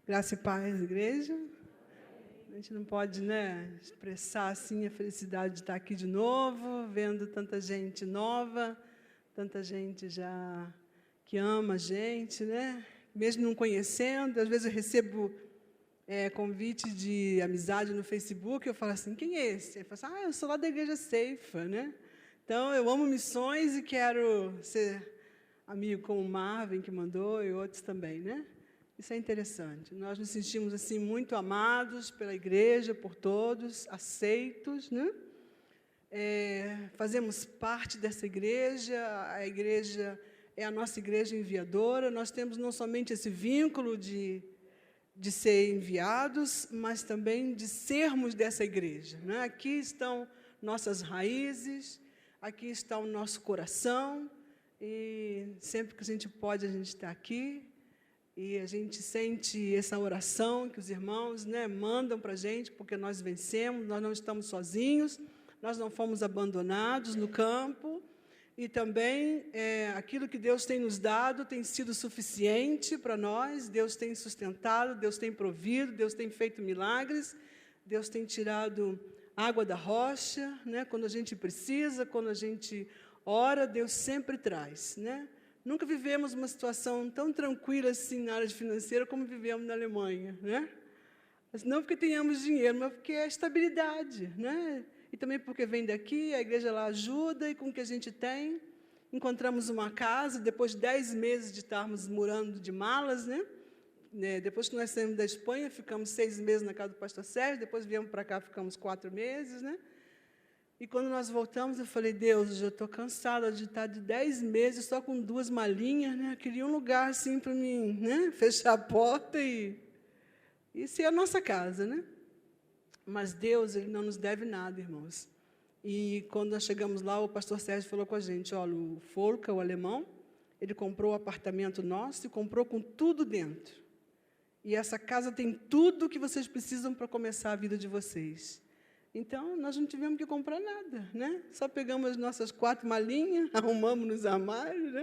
Graça e paz, igreja. A gente não pode, expressar assim a felicidade de estar aqui de novo, vendo tanta gente nova, tanta gente já que ama a gente, mesmo não conhecendo. Às vezes eu recebo convite de amizade no Facebook, eu falo assim, quem é esse? Ele fala assim, eu sou lá da Igreja Ceifa, Então, eu amo missões e quero ser amigo com o Marvin, que mandou, e outros também, Isso é interessante. Nós nos sentimos assim muito amados pela igreja, por todos, aceitos, fazemos parte dessa igreja, a igreja é a nossa igreja enviadora, nós temos não somente esse vínculo de ser enviados, mas também de sermos dessa igreja. Aqui estão nossas raízes, aqui está o nosso coração, e sempre que a gente pode, a gente está aqui, e a gente sente essa oração que os irmãos mandam para a gente, porque nós vencemos, nós não estamos sozinhos, nós não fomos abandonados no campo, e também aquilo que Deus tem nos dado tem sido suficiente para nós, Deus tem sustentado, Deus tem provido, Deus tem feito milagres, Deus tem tirado água da rocha, quando a gente precisa, quando a gente ora, Deus sempre traz, Nunca vivemos uma situação tão tranquila assim na área financeira como vivemos na Alemanha, Mas não porque tenhamos dinheiro, mas porque é estabilidade, E também porque vem daqui, a igreja lá ajuda, e com o que a gente tem, encontramos uma casa, depois de 10 meses de estarmos morando de malas, Depois que nós saímos da Espanha, ficamos 6 meses na casa do pastor Sérgio, depois viemos para cá, ficamos 4 meses, E quando nós voltamos, eu falei, Deus, eu estou cansada de estar de 10 meses só com 2 malinhas, Eu queria um lugar assim para mim, fechar a porta e ser a nossa casa, Mas Deus, Ele não nos deve nada, irmãos. E quando nós chegamos lá, o pastor Sérgio falou com a gente, olha, o Folca, o alemão, ele comprou o apartamento nosso e comprou com tudo dentro. E essa casa tem tudo que vocês precisam para começar a vida de vocês. Então, nós não tivemos que comprar nada, Só pegamos as nossas 4 malinhas, arrumamos nos armários,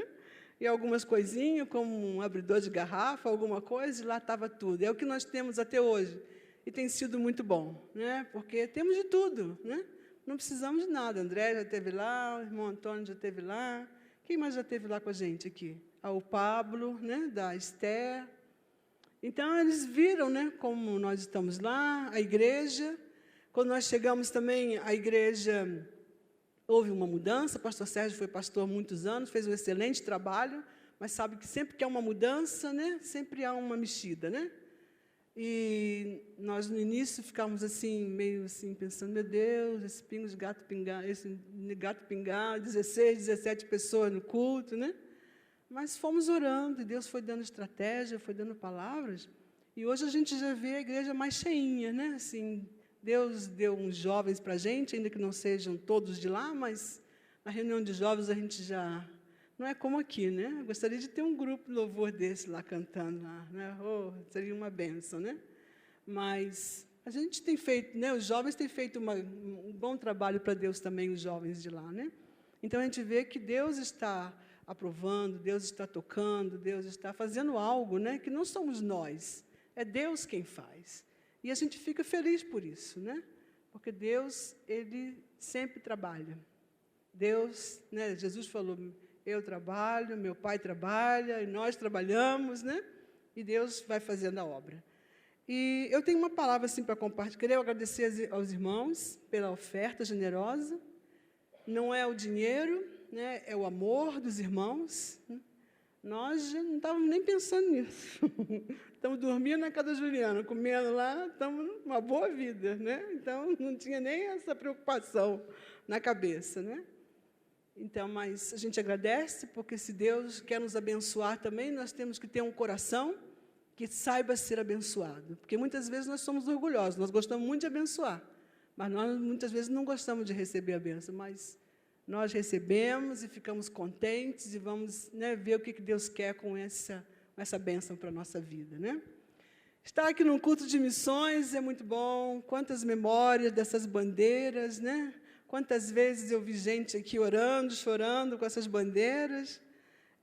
E algumas coisinhas, como um abridor de garrafa, alguma coisa, e lá estava tudo. É o que nós temos até hoje. E tem sido muito bom, Porque temos de tudo, Não precisamos de nada. André já esteve lá, o irmão Antônio já esteve lá. Quem mais já esteve lá com a gente aqui? O Pablo, da Esther. Então, eles viram, como nós estamos lá, a igreja. Quando nós chegamos também, a igreja, houve uma mudança, o pastor Sérgio foi pastor há muitos anos, fez um excelente trabalho, mas sabe que sempre que há uma mudança, sempre há uma mexida, E nós, no início, ficávamos assim, meio assim, pensando, meu Deus, esse pingo de gato pingar, esse gato pingar, 16, 17 pessoas no culto, Mas fomos orando, e Deus foi dando estratégia, foi dando palavras, e hoje a gente já vê a igreja mais cheinha, Assim, Deus deu uns jovens para a gente, ainda que não sejam todos de lá, mas na reunião de jovens a gente já... Não é como aqui, Eu gostaria de ter um grupo de louvor desse lá cantando, lá, seria uma bênção, Mas a gente tem feito, os jovens têm feito um bom trabalho para Deus também, os jovens de lá, Então a gente vê que Deus está aprovando, Deus está tocando, Deus está fazendo algo, que não somos nós, é Deus quem faz. E a gente fica feliz por isso, Porque Deus, Ele sempre trabalha. Deus, Jesus falou, eu trabalho, meu Pai trabalha, e nós trabalhamos, E Deus vai fazendo a obra. E eu tenho uma palavra assim para compartilhar. Queria agradecer aos irmãos pela oferta generosa. Não é o dinheiro, é o amor dos irmãos. Nós já não estávamos nem pensando nisso. Estamos dormindo na casa da Juliana, comendo lá, estamos numa boa vida, Então, não tinha nem essa preocupação na cabeça, Então, mas a gente agradece, porque se Deus quer nos abençoar também, nós temos que ter um coração que saiba ser abençoado. Porque muitas vezes nós somos orgulhosos, nós gostamos muito de abençoar, mas nós muitas vezes não gostamos de receber a bênção, mas nós recebemos e ficamos contentes e vamos ver o que Deus quer com essa bênção para a nossa vida, Estar aqui num culto de missões é muito bom, quantas memórias dessas bandeiras, Quantas vezes eu vi gente aqui orando, chorando com essas bandeiras,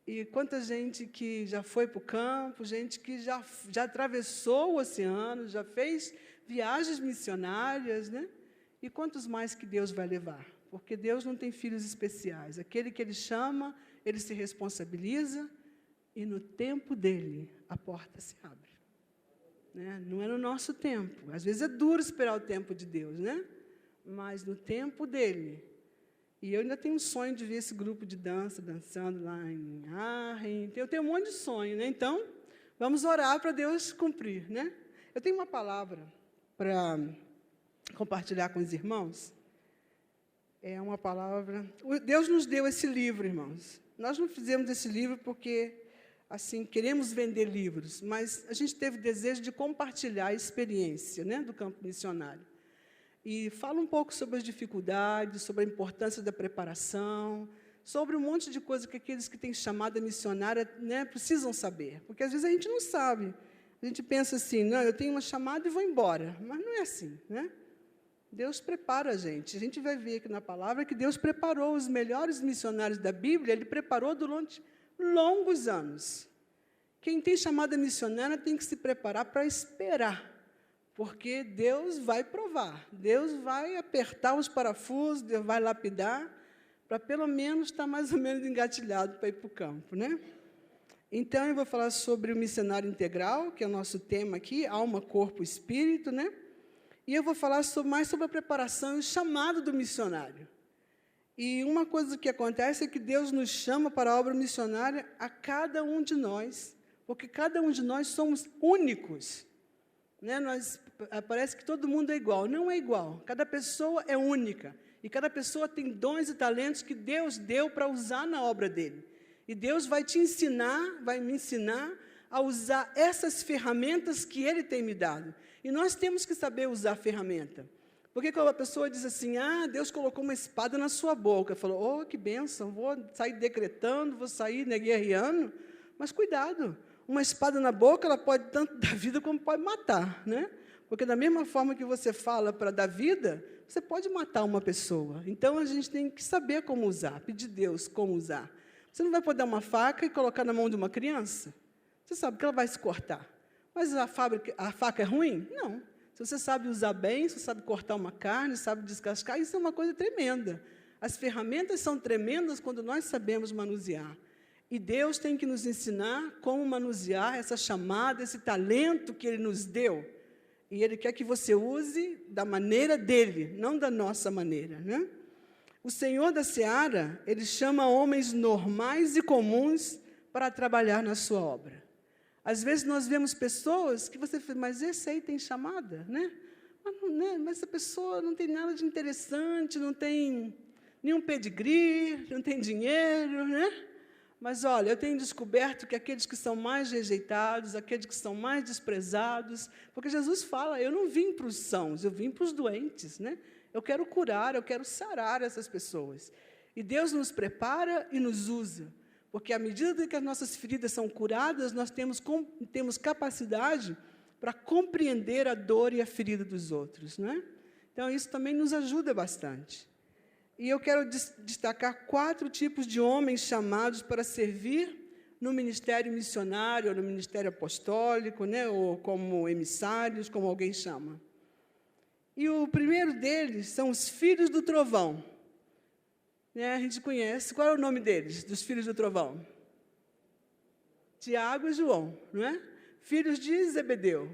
E quanta gente que já foi para o campo, gente que já atravessou o oceano, já fez viagens missionárias, né? E quantos mais que Deus vai levar? Porque Deus não tem filhos especiais. Aquele que Ele chama, Ele se responsabiliza, e no tempo dEle, a porta se abre. Né? Não é no nosso tempo. Às vezes é duro esperar o tempo de Deus, né? Mas no tempo dEle. E eu ainda tenho um sonho de ver esse grupo de dança, dançando lá em Arren. Eu tenho um monte de sonho, né? Então, vamos orar para Deus cumprir, né? Eu tenho uma palavra para compartilhar com os irmãos. É uma palavra... Deus nos deu esse livro, irmãos. Nós não fizemos esse livro porque, assim, queremos vender livros, mas a gente teve desejo de compartilhar a experiência, né, do campo missionário. E fala um pouco sobre as dificuldades, sobre a importância da preparação, sobre um monte de coisa que aqueles que têm chamada missionária, né, precisam saber. Porque, às vezes, a gente não sabe. A gente pensa assim, não, eu tenho uma chamada e vou embora. Mas não é assim, né? Deus prepara a gente. A gente vai ver aqui na palavra que Deus preparou os melhores missionários da Bíblia, Ele preparou durante longos anos. Quem tem chamada missionária tem que se preparar para esperar. Porque Deus vai provar, Deus vai apertar os parafusos, Deus vai lapidar, para pelo menos estar mais ou menos engatilhado para ir para o campo, né? Então, eu vou falar sobre o missionário integral, que é o nosso tema aqui, alma, corpo, espírito, né? E eu vou falar mais sobre a preparação e o chamado do missionário. E uma coisa que acontece é que Deus nos chama para a obra missionária a cada um de nós, porque cada um de nós somos únicos. Né, parece que todo mundo é igual. Não é igual. Cada pessoa é única. E cada pessoa tem dons e talentos que Deus deu para usar na obra dele. E Deus vai te ensinar, vai me ensinar a usar essas ferramentas que Ele tem me dado. E nós temos que saber usar a ferramenta. Porque quando a pessoa diz assim, Deus colocou uma espada na sua boca. Falou, que bênção, vou sair decretando, vou sair guerreando. Mas cuidado. Uma espada na boca, ela pode tanto dar vida como pode matar, né? Porque da mesma forma que você fala para dar vida, você pode matar uma pessoa. Então, a gente tem que saber como usar, pedir a Deus como usar. Você não vai poder dar uma faca e colocar na mão de uma criança. Você sabe que ela vai se cortar. Mas a faca é ruim? Não. Se você sabe usar bem, se você sabe cortar uma carne, sabe descascar, isso é uma coisa tremenda. As ferramentas são tremendas quando nós sabemos manusear. E Deus tem que nos ensinar como manusear essa chamada, esse talento que Ele nos deu. E Ele quer que você use da maneira dEle, não da nossa maneira, né? O Senhor da Seara, Ele chama homens normais e comuns para trabalhar na sua obra. Às vezes nós vemos pessoas que você fala, mas esse aí tem chamada, né? Mas essa pessoa não tem nada de interessante, não tem nenhum pedigree, não tem dinheiro, né? Mas, olha, eu tenho descoberto que aqueles que são mais rejeitados, aqueles que são mais desprezados, porque Jesus fala, eu não vim para os sãos, eu vim para os doentes, né? Eu quero curar, eu quero sarar essas pessoas. E Deus nos prepara e nos usa, porque à medida que as nossas feridas são curadas, nós temos capacidade para compreender a dor e a ferida dos outros, né? Então, isso também nos ajuda bastante. E eu quero destacar 4 tipos de homens chamados para servir no ministério missionário, ou no ministério apostólico, né, ou como emissários, como alguém chama. E o primeiro deles são os filhos do trovão. A gente conhece. Qual é o nome deles, dos filhos do trovão? Tiago e João, não é? Filhos de Zebedeu.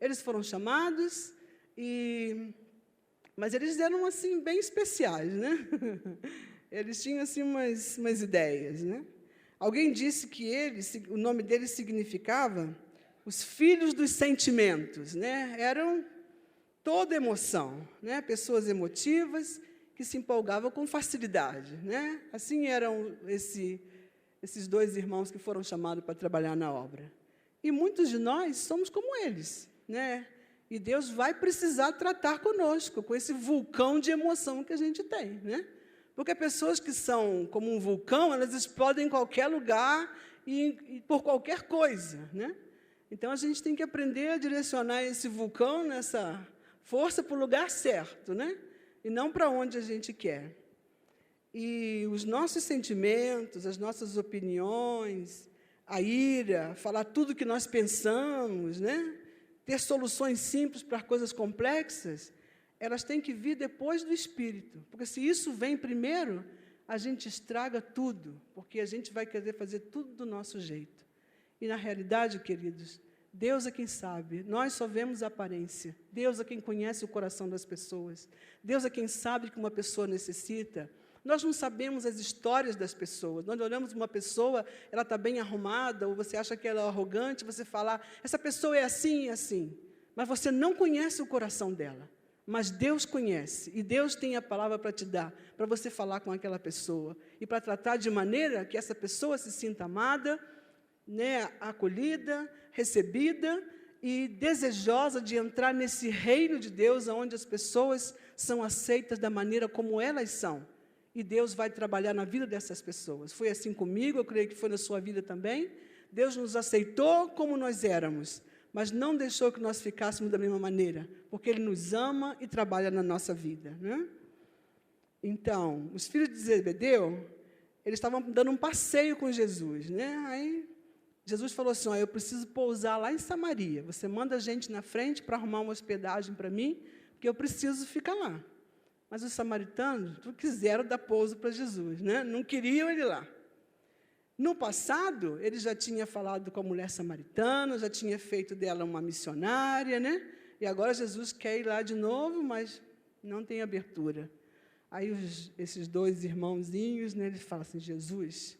Eles foram chamados mas eles eram, assim, bem especiais, né? Eles tinham, assim, umas ideias, né? Alguém disse que o nome deles significava os filhos dos sentimentos, né? Eram toda emoção, né? Pessoas emotivas que se empolgavam com facilidade, né? Assim eram esses 2 irmãos que foram chamados para trabalhar na obra. E muitos de nós somos como eles, né? E Deus vai precisar tratar conosco, com esse vulcão de emoção que a gente tem, né? Porque pessoas que são como um vulcão, elas explodem em qualquer lugar e por qualquer coisa, né? Então, a gente tem que aprender a direcionar esse vulcão, nessa força, para o lugar certo, né? E não para onde a gente quer. E os nossos sentimentos, as nossas opiniões, a ira, falar tudo o que nós pensamos, né? Ter soluções simples para coisas complexas, elas têm que vir depois do Espírito. Porque se isso vem primeiro, a gente estraga tudo, porque a gente vai querer fazer tudo do nosso jeito. E, na realidade, queridos, Deus é quem sabe, nós só vemos a aparência. Deus é quem conhece o coração das pessoas. Deus é quem sabe que uma pessoa necessita. Nós não sabemos as histórias das pessoas. Nós olhamos uma pessoa, ela está bem arrumada, ou você acha que ela é arrogante, você fala, essa pessoa é assim e assim. Mas você não conhece o coração dela. Mas Deus conhece, e Deus tem a palavra para te dar, para você falar com aquela pessoa, e para tratar de maneira que essa pessoa se sinta amada, né, acolhida, recebida e desejosa de entrar nesse reino de Deus, onde as pessoas são aceitas da maneira como elas são. E Deus vai trabalhar na vida dessas pessoas. Foi assim comigo, eu creio que foi na sua vida também. Deus nos aceitou como nós éramos, mas não deixou que nós ficássemos da mesma maneira, porque Ele nos ama e trabalha na nossa vida, né? Então, os filhos de Zebedeu, eles estavam dando um passeio com Jesus, né? Aí Jesus falou assim, eu preciso pousar lá em Samaria, você manda a gente na frente para arrumar uma hospedagem para mim, porque eu preciso ficar lá. Mas os samaritanos não quiseram dar pouso para Jesus, né? Não queriam ele lá. No passado, ele já tinha falado com a mulher samaritana, já tinha feito dela uma missionária, né? E agora Jesus quer ir lá de novo, mas não tem abertura. Aí esses dois irmãozinhos, né, eles falam assim, Jesus,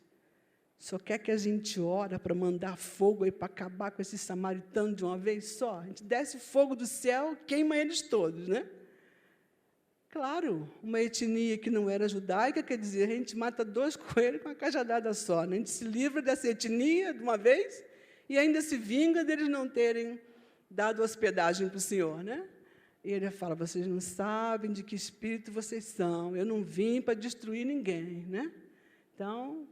só quer que a gente ora para mandar fogo aí para acabar com esses samaritanos de uma vez só? A gente desce fogo do céu, queima eles todos, né? Claro, uma etnia que não era judaica, quer dizer, a gente mata 2 coelhos com uma cajadada só, né? A gente se livra dessa etnia de uma vez e ainda se vinga deles não terem dado hospedagem para o Senhor, né? E ele fala, vocês não sabem de que espírito vocês são, eu não vim para destruir ninguém, né? Então,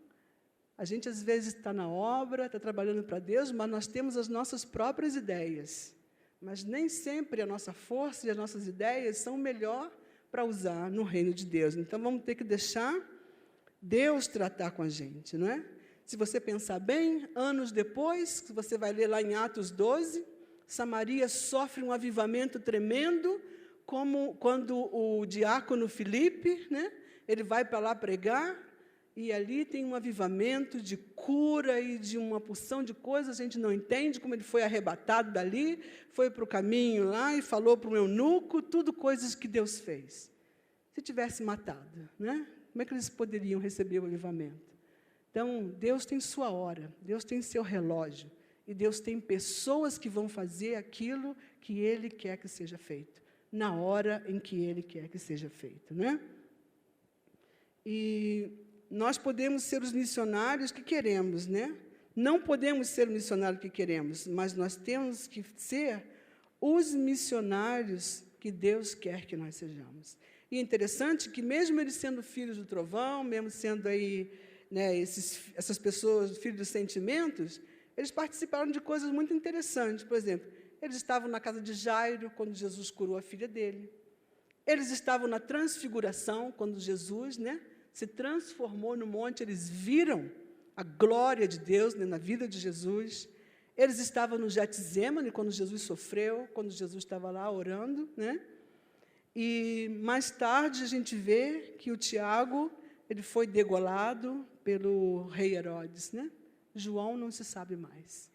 a gente às vezes está na obra, está trabalhando para Deus, mas nós temos as nossas próprias ideias. Mas nem sempre a nossa força e as nossas ideias são o melhor para usar no reino de Deus. Então, vamos ter que deixar Deus tratar com a gente, não é? Se você pensar bem, anos depois, que você vai ler lá em Atos 12, Samaria sofre um avivamento tremendo, como quando o diácono Filipe, né, ele vai para lá pregar, e ali tem um avivamento de cura e de uma porção de coisas, a gente não entende como ele foi arrebatado dali, foi para o caminho lá e falou para o eunuco, tudo coisas que Deus fez. Se tivesse matado, né? Como é que eles poderiam receber o avivamento? Então, Deus tem sua hora, Deus tem seu relógio, e Deus tem pessoas que vão fazer aquilo que Ele quer que seja feito, na hora em que Ele quer que seja feito, né? E nós podemos ser os missionários que queremos, né? Não podemos ser o missionário que queremos, mas nós temos que ser os missionários que Deus quer que nós sejamos. E é interessante que, mesmo eles sendo filhos do trovão, mesmo sendo aí, né, essas pessoas, filhos dos sentimentos, eles participaram de coisas muito interessantes. Por exemplo, eles estavam na casa de Jairo, quando Jesus curou a filha dele. Eles estavam na transfiguração, quando Jesus, né, se transformou no monte, eles viram a glória de Deus, né, na vida de Jesus. Eles estavam no Getsêmani, quando Jesus sofreu, quando Jesus estava lá orando, né? E mais tarde a gente vê que o Tiago, ele foi degolado pelo rei Herodes, né? João não se sabe mais,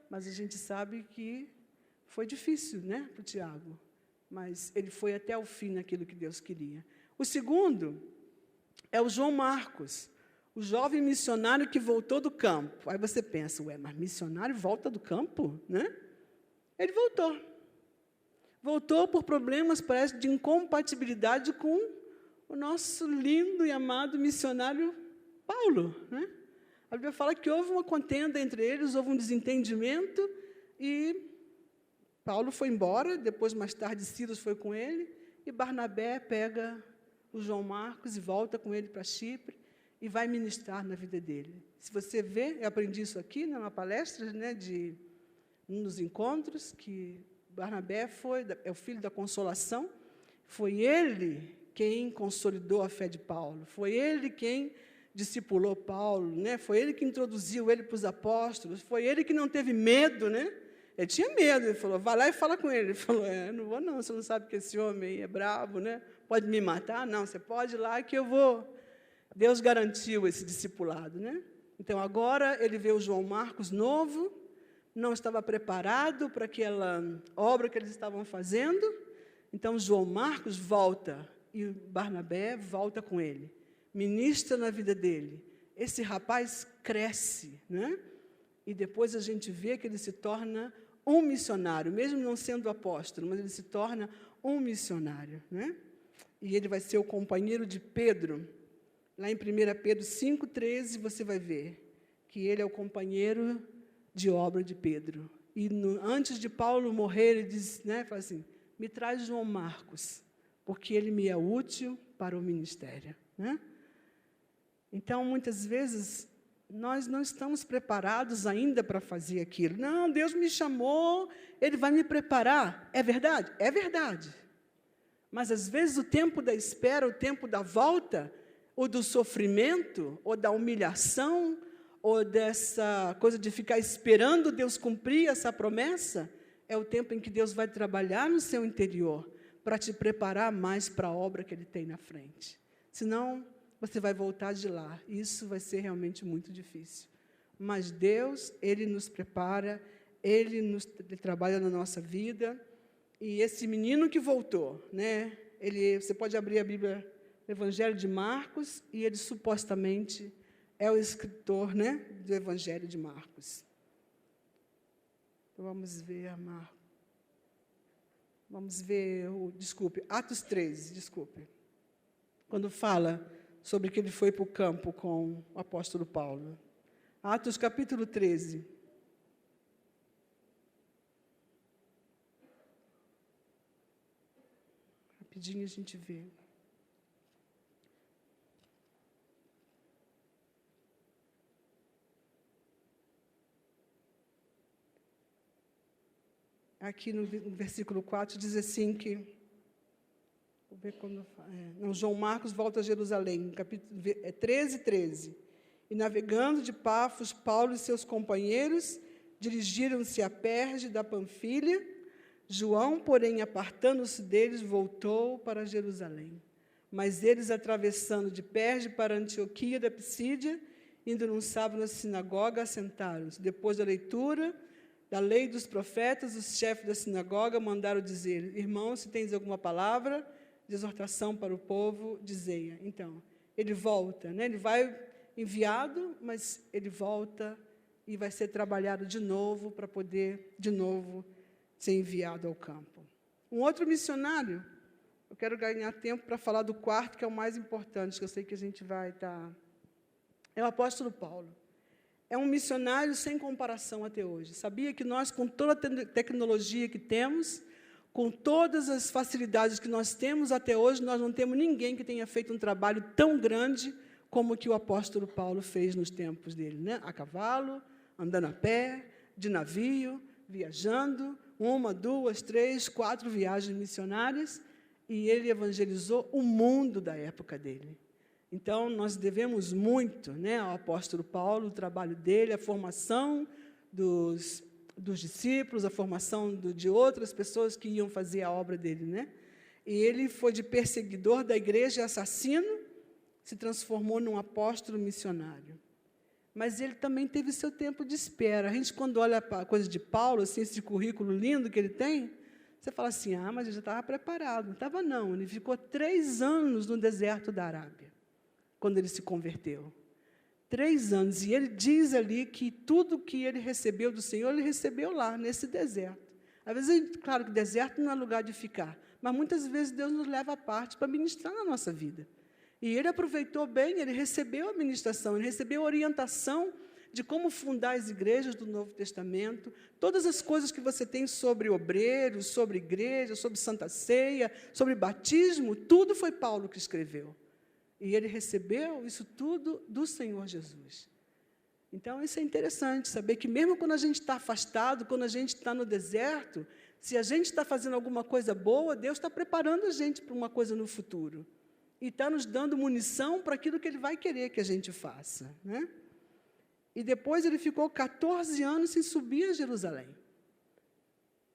mas a gente sabe que foi difícil, né, para o Tiago, mas ele foi até o fim naquilo que Deus queria. O segundo é o João Marcos, o jovem missionário que voltou do campo. Aí você pensa, mas missionário volta do campo, né? Ele voltou. Voltou por problemas, parece, de incompatibilidade com o nosso lindo e amado missionário Paulo, né? A Bíblia fala que houve uma contenda entre eles, houve um desentendimento, e Paulo foi embora, depois, mais tarde, Silas foi com ele, e Barnabé pega o João Marcos e volta com ele para Chipre, e vai ministrar na vida dele. Se você vê, eu aprendi isso aqui, numa palestra, né, um dos encontros, que Barnabé é o filho da consolação, foi ele quem consolidou a fé de Paulo. Foi ele quem discipulou Paulo, né? Foi ele que introduziu ele para os apóstolos. Foi ele que não teve medo, né? Ele tinha medo. Ele falou, vai lá e fala com ele. Ele falou, não vou não, você não sabe que esse homem é bravo, né? Pode me matar? Não, você pode ir lá que eu vou. Deus garantiu esse discipulado, né? Então, agora ele vê o João Marcos novo, não estava preparado para aquela obra que eles estavam fazendo. Então, João Marcos volta e Barnabé volta com ele, ministra na vida dele. Esse rapaz cresce, né? E depois a gente vê que ele se torna um missionário, mesmo não sendo apóstolo, mas ele se torna um missionário, né? E ele vai ser o companheiro de Pedro. Lá em 1 Pedro 5,13, você vai ver que ele é o companheiro de obra de Pedro. E antes de Paulo morrer, ele diz, né, fala assim, me traz João Marcos, porque ele me é útil para o ministério, né? Então, muitas vezes, nós não estamos preparados ainda para fazer aquilo. Não, Deus me chamou, Ele vai me preparar. É verdade? É verdade. Mas, às vezes, o tempo da espera, o tempo da volta, ou do sofrimento, ou da humilhação, ou dessa coisa de ficar esperando Deus cumprir essa promessa, é o tempo em que Deus vai trabalhar no seu interior para te preparar mais para a obra que Ele tem na frente. Senão, você vai voltar de lá. Isso vai ser realmente muito difícil. Mas Deus, Ele nos prepara, Ele trabalha na nossa vida. E esse menino que voltou, né? Você pode abrir a Bíblia, o Evangelho de Marcos, e ele supostamente é o escritor, né, do Evangelho de Marcos. Então, vamos ver, Marcos. Vamos ver, Atos 13, quando fala sobre que ele foi para o campo com o apóstolo Paulo. Atos capítulo 13. Rapidinho a gente vê. Aqui no versículo 4 diz assim que... Vou ver quando... João Marcos volta a Jerusalém, capítulo 13. E navegando de Pafos, Paulo e seus companheiros dirigiram-se a Perge da Panfilha. João, porém, apartando-se deles, voltou para Jerusalém. Mas eles, atravessando de Perge para Antioquia da Pisídia, indo num sábado na sinagoga, assentaram-se. Depois da leitura da lei dos profetas, os chefes da sinagoga mandaram dizer, irmãos, se tens alguma palavra de exortação para o povo, dizei-a. Então, ele volta, né? Ele vai enviado, mas ele volta e vai ser trabalhado de novo para poder, de novo, ser enviado ao campo. Um outro missionário, eu quero ganhar tempo para falar do quarto, que é o mais importante, que eu sei que a gente vai estar... É o apóstolo Paulo. É um missionário sem comparação até hoje. Sabia que nós, com toda a tecnologia que temos, com todas as facilidades que nós temos até hoje, nós não temos ninguém que tenha feito um trabalho tão grande como o que o apóstolo Paulo fez nos tempos dele, né? A cavalo, andando a pé, de navio, viajando, 1, 2, 3, 4 viagens missionárias, e ele evangelizou o mundo da época dele. Então, nós devemos muito, né, ao apóstolo Paulo, o trabalho dele, a formação dos discípulos, a formação de outras pessoas que iam fazer a obra dele, né? E ele foi de perseguidor da igreja, assassino, se transformou num apóstolo missionário. Mas ele também teve seu tempo de espera. A gente, quando olha a coisa de Paulo, assim, esse currículo lindo que ele tem, você fala assim, mas ele já estava preparado. Não estava, não. Ele ficou 3 anos no deserto da Arábia, quando ele se converteu. 3 anos. E ele diz ali que tudo que ele recebeu do Senhor, ele recebeu lá, nesse deserto. Às vezes, claro que deserto não é lugar de ficar, mas muitas vezes Deus nos leva à parte para ministrar na nossa vida. E ele aproveitou bem, ele recebeu a ministração, ele recebeu a orientação de como fundar as igrejas do Novo Testamento, todas as coisas que você tem sobre obreiros, sobre igreja, sobre Santa Ceia, sobre batismo, tudo foi Paulo que escreveu. E ele recebeu isso tudo do Senhor Jesus. Então, isso é interessante, saber que mesmo quando a gente está afastado, quando a gente está no deserto, se a gente está fazendo alguma coisa boa, Deus está preparando a gente para uma coisa no futuro. e está nos dando munição para aquilo que Ele vai querer que a gente faça, né? E depois ele ficou 14 anos sem subir a Jerusalém.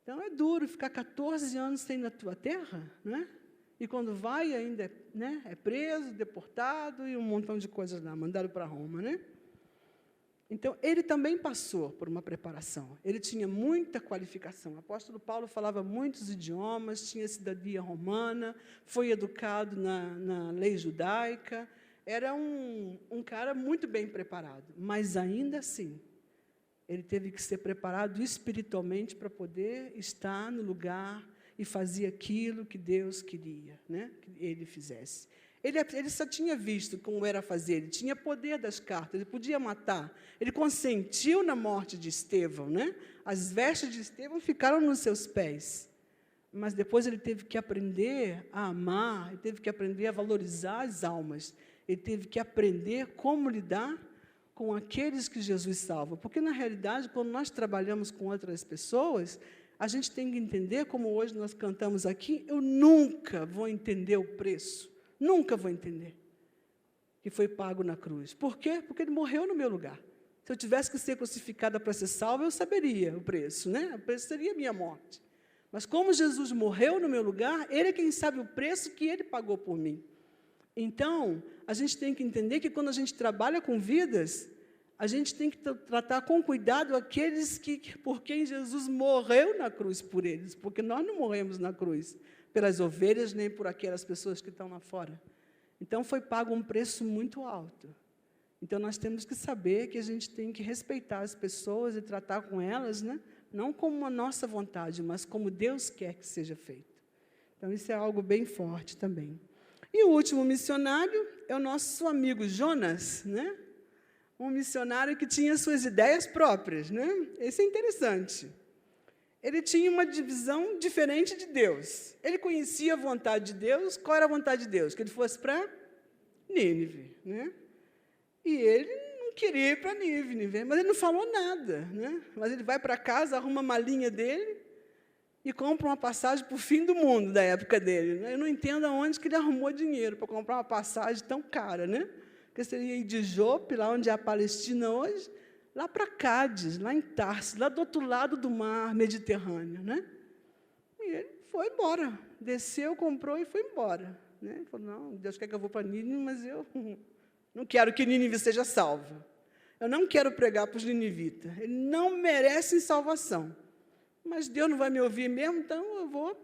Então, é duro ficar 14 anos sem na tua terra, né? E quando vai, ainda é preso, deportado e um montão de coisas lá, mandado para Roma, né? Então, ele também passou por uma preparação. Ele tinha muita qualificação. O apóstolo Paulo falava muitos idiomas, tinha cidadania romana, foi educado na lei judaica. Era um cara muito bem preparado. Mas, ainda assim, ele teve que ser preparado espiritualmente para poder estar no lugar e fazer aquilo que Deus queria, né, que ele fizesse. Ele só tinha visto como era fazer, ele tinha poder das cartas, ele podia matar. Ele consentiu na morte de Estevão, né? As vestes de Estevão ficaram nos seus pés. Mas depois ele teve que aprender a amar, ele teve que aprender a valorizar as almas, ele teve que aprender como lidar com aqueles que Jesus salva. Porque, na realidade, quando nós trabalhamos com outras pessoas, a gente tem que entender, como hoje nós cantamos aqui, eu nunca vou entender o preço. Nunca vou entender que foi pago na cruz. Por quê? Porque ele morreu no meu lugar. Se eu tivesse que ser crucificada para ser salva, eu saberia o preço, né? O preço seria a minha morte. Mas como Jesus morreu no meu lugar, ele é quem sabe o preço que ele pagou por mim. Então, a gente tem que entender que quando a gente trabalha com vidas, a gente tem que tratar com cuidado aqueles por quem Jesus morreu na cruz por eles, porque nós não morremos na cruz pelas ovelhas, nem por aquelas pessoas que estão lá fora. Então, foi pago um preço muito alto. Então, nós temos que saber que a gente tem que respeitar as pessoas e tratar com elas, né, não como a nossa vontade, mas como Deus quer que seja feito. Então, isso é algo bem forte também. E o último missionário é o nosso amigo Jonas, né? Um missionário que tinha suas ideias próprias, né? Esse é interessante. Ele tinha uma divisão diferente de Deus. Ele conhecia a vontade de Deus. Qual era a vontade de Deus? Que ele fosse para Nínive, né? E ele não queria ir para Nínive, mas ele não falou nada, né? Mas ele vai para casa, arruma a malinha dele e compra uma passagem para o fim do mundo da época dele, né? Eu não entendo aonde que ele arrumou dinheiro para comprar uma passagem tão cara, né? Porque seria ir de Jope, lá onde é a Palestina hoje, lá para Cádiz, lá em Tarsis, lá do outro lado do mar Mediterrâneo, né? E ele foi embora, desceu, comprou e foi embora, né? Ele falou, não, Deus quer que eu vou para Nínive, mas eu não quero que Nínive seja salva. Eu não quero pregar para os ninivitas, eles não merecem salvação. Mas Deus não vai me ouvir mesmo, então eu vou,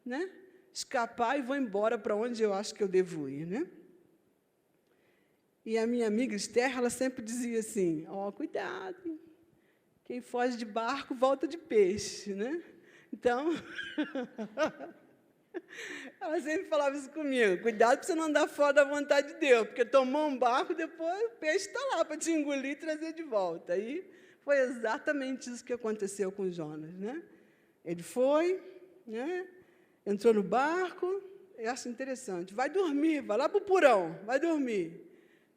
né, escapar e vou embora para onde eu acho que eu devo ir, né? E a minha amiga Esther, ela sempre dizia assim, cuidado, quem foge de barco volta de peixe, né? Então, ela sempre falava isso comigo, cuidado para você não andar fora da vontade de Deus, porque tomou um barco, depois o peixe está lá para te engolir e trazer de volta. Aí foi exatamente isso que aconteceu com Jonas, né? Ele foi, né, entrou no barco, eu acho interessante, vai dormir, vai lá para o porão, vai dormir.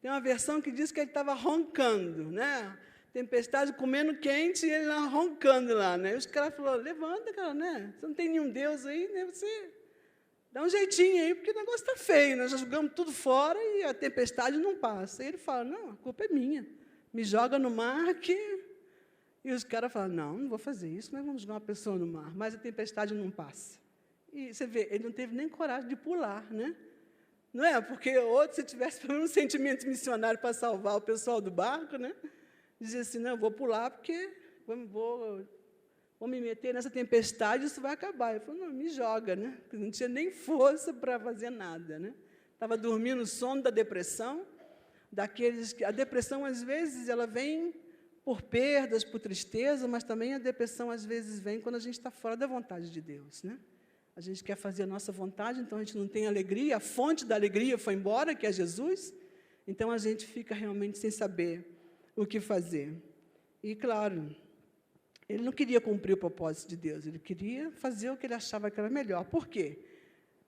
Tem uma versão que diz que ele estava roncando, né? Tempestade comendo quente e ele lá roncando lá, né? E os caras falaram, levanta, cara, né? Você não tem nenhum Deus aí, né? Você dá um jeitinho aí, porque o negócio está feio, nós já jogamos tudo fora e a tempestade não passa. E ele fala, não, a culpa é minha. Me joga no mar que... E os caras falam, não vou fazer isso, nós vamos jogar uma pessoa no mar, mas a tempestade não passa. E você vê, ele não teve nem coragem de pular, né? Não é? Porque outro, se tivesse pelo menos um sentimento missionário para salvar o pessoal do barco, né? Dizia assim, não, eu vou pular porque vou me meter nessa tempestade e isso vai acabar. Ele falou, não, me joga, né? Porque não tinha nem força para fazer nada, né? Estava dormindo o sono da depressão, daqueles que... A depressão, às vezes, ela vem por perdas, por tristeza, mas também a depressão, às vezes, vem quando a gente está fora da vontade de Deus, né? A gente quer fazer a nossa vontade, então a gente não tem alegria, a fonte da alegria foi embora, que é Jesus, então a gente fica realmente sem saber o que fazer. E, claro, ele não queria cumprir o propósito de Deus, ele queria fazer o que ele achava que era melhor. Por quê?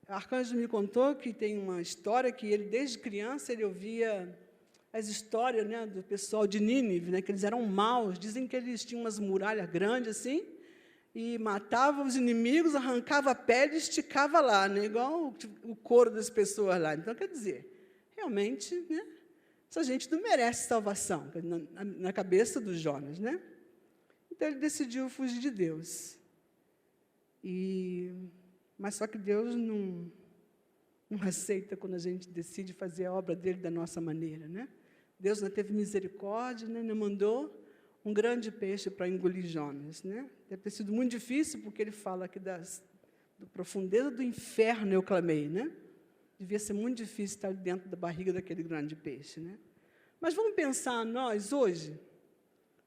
O Arcanjo me contou que tem uma história que ele, desde criança, ele ouvia as histórias, né, do pessoal de Nínive, né, que eles eram maus, dizem que eles tinham umas muralhas grandes assim, e matava os inimigos, arrancava a pele e esticava lá, né? Igual o couro das pessoas lá. Então, quer dizer, realmente, né, essa gente não merece salvação, na cabeça do Jonas, né? Então, ele decidiu fugir de Deus. Mas só que Deus não aceita quando a gente decide fazer a obra dele da nossa maneira, né? Deus não teve misericórdia, né? Não mandou um grande peixe para engolir Jonas, né? Deve ter sido muito difícil, porque ele fala que do profundeza do inferno eu clamei, né? Devia ser muito difícil estar dentro da barriga daquele grande peixe, né? Mas vamos pensar nós hoje,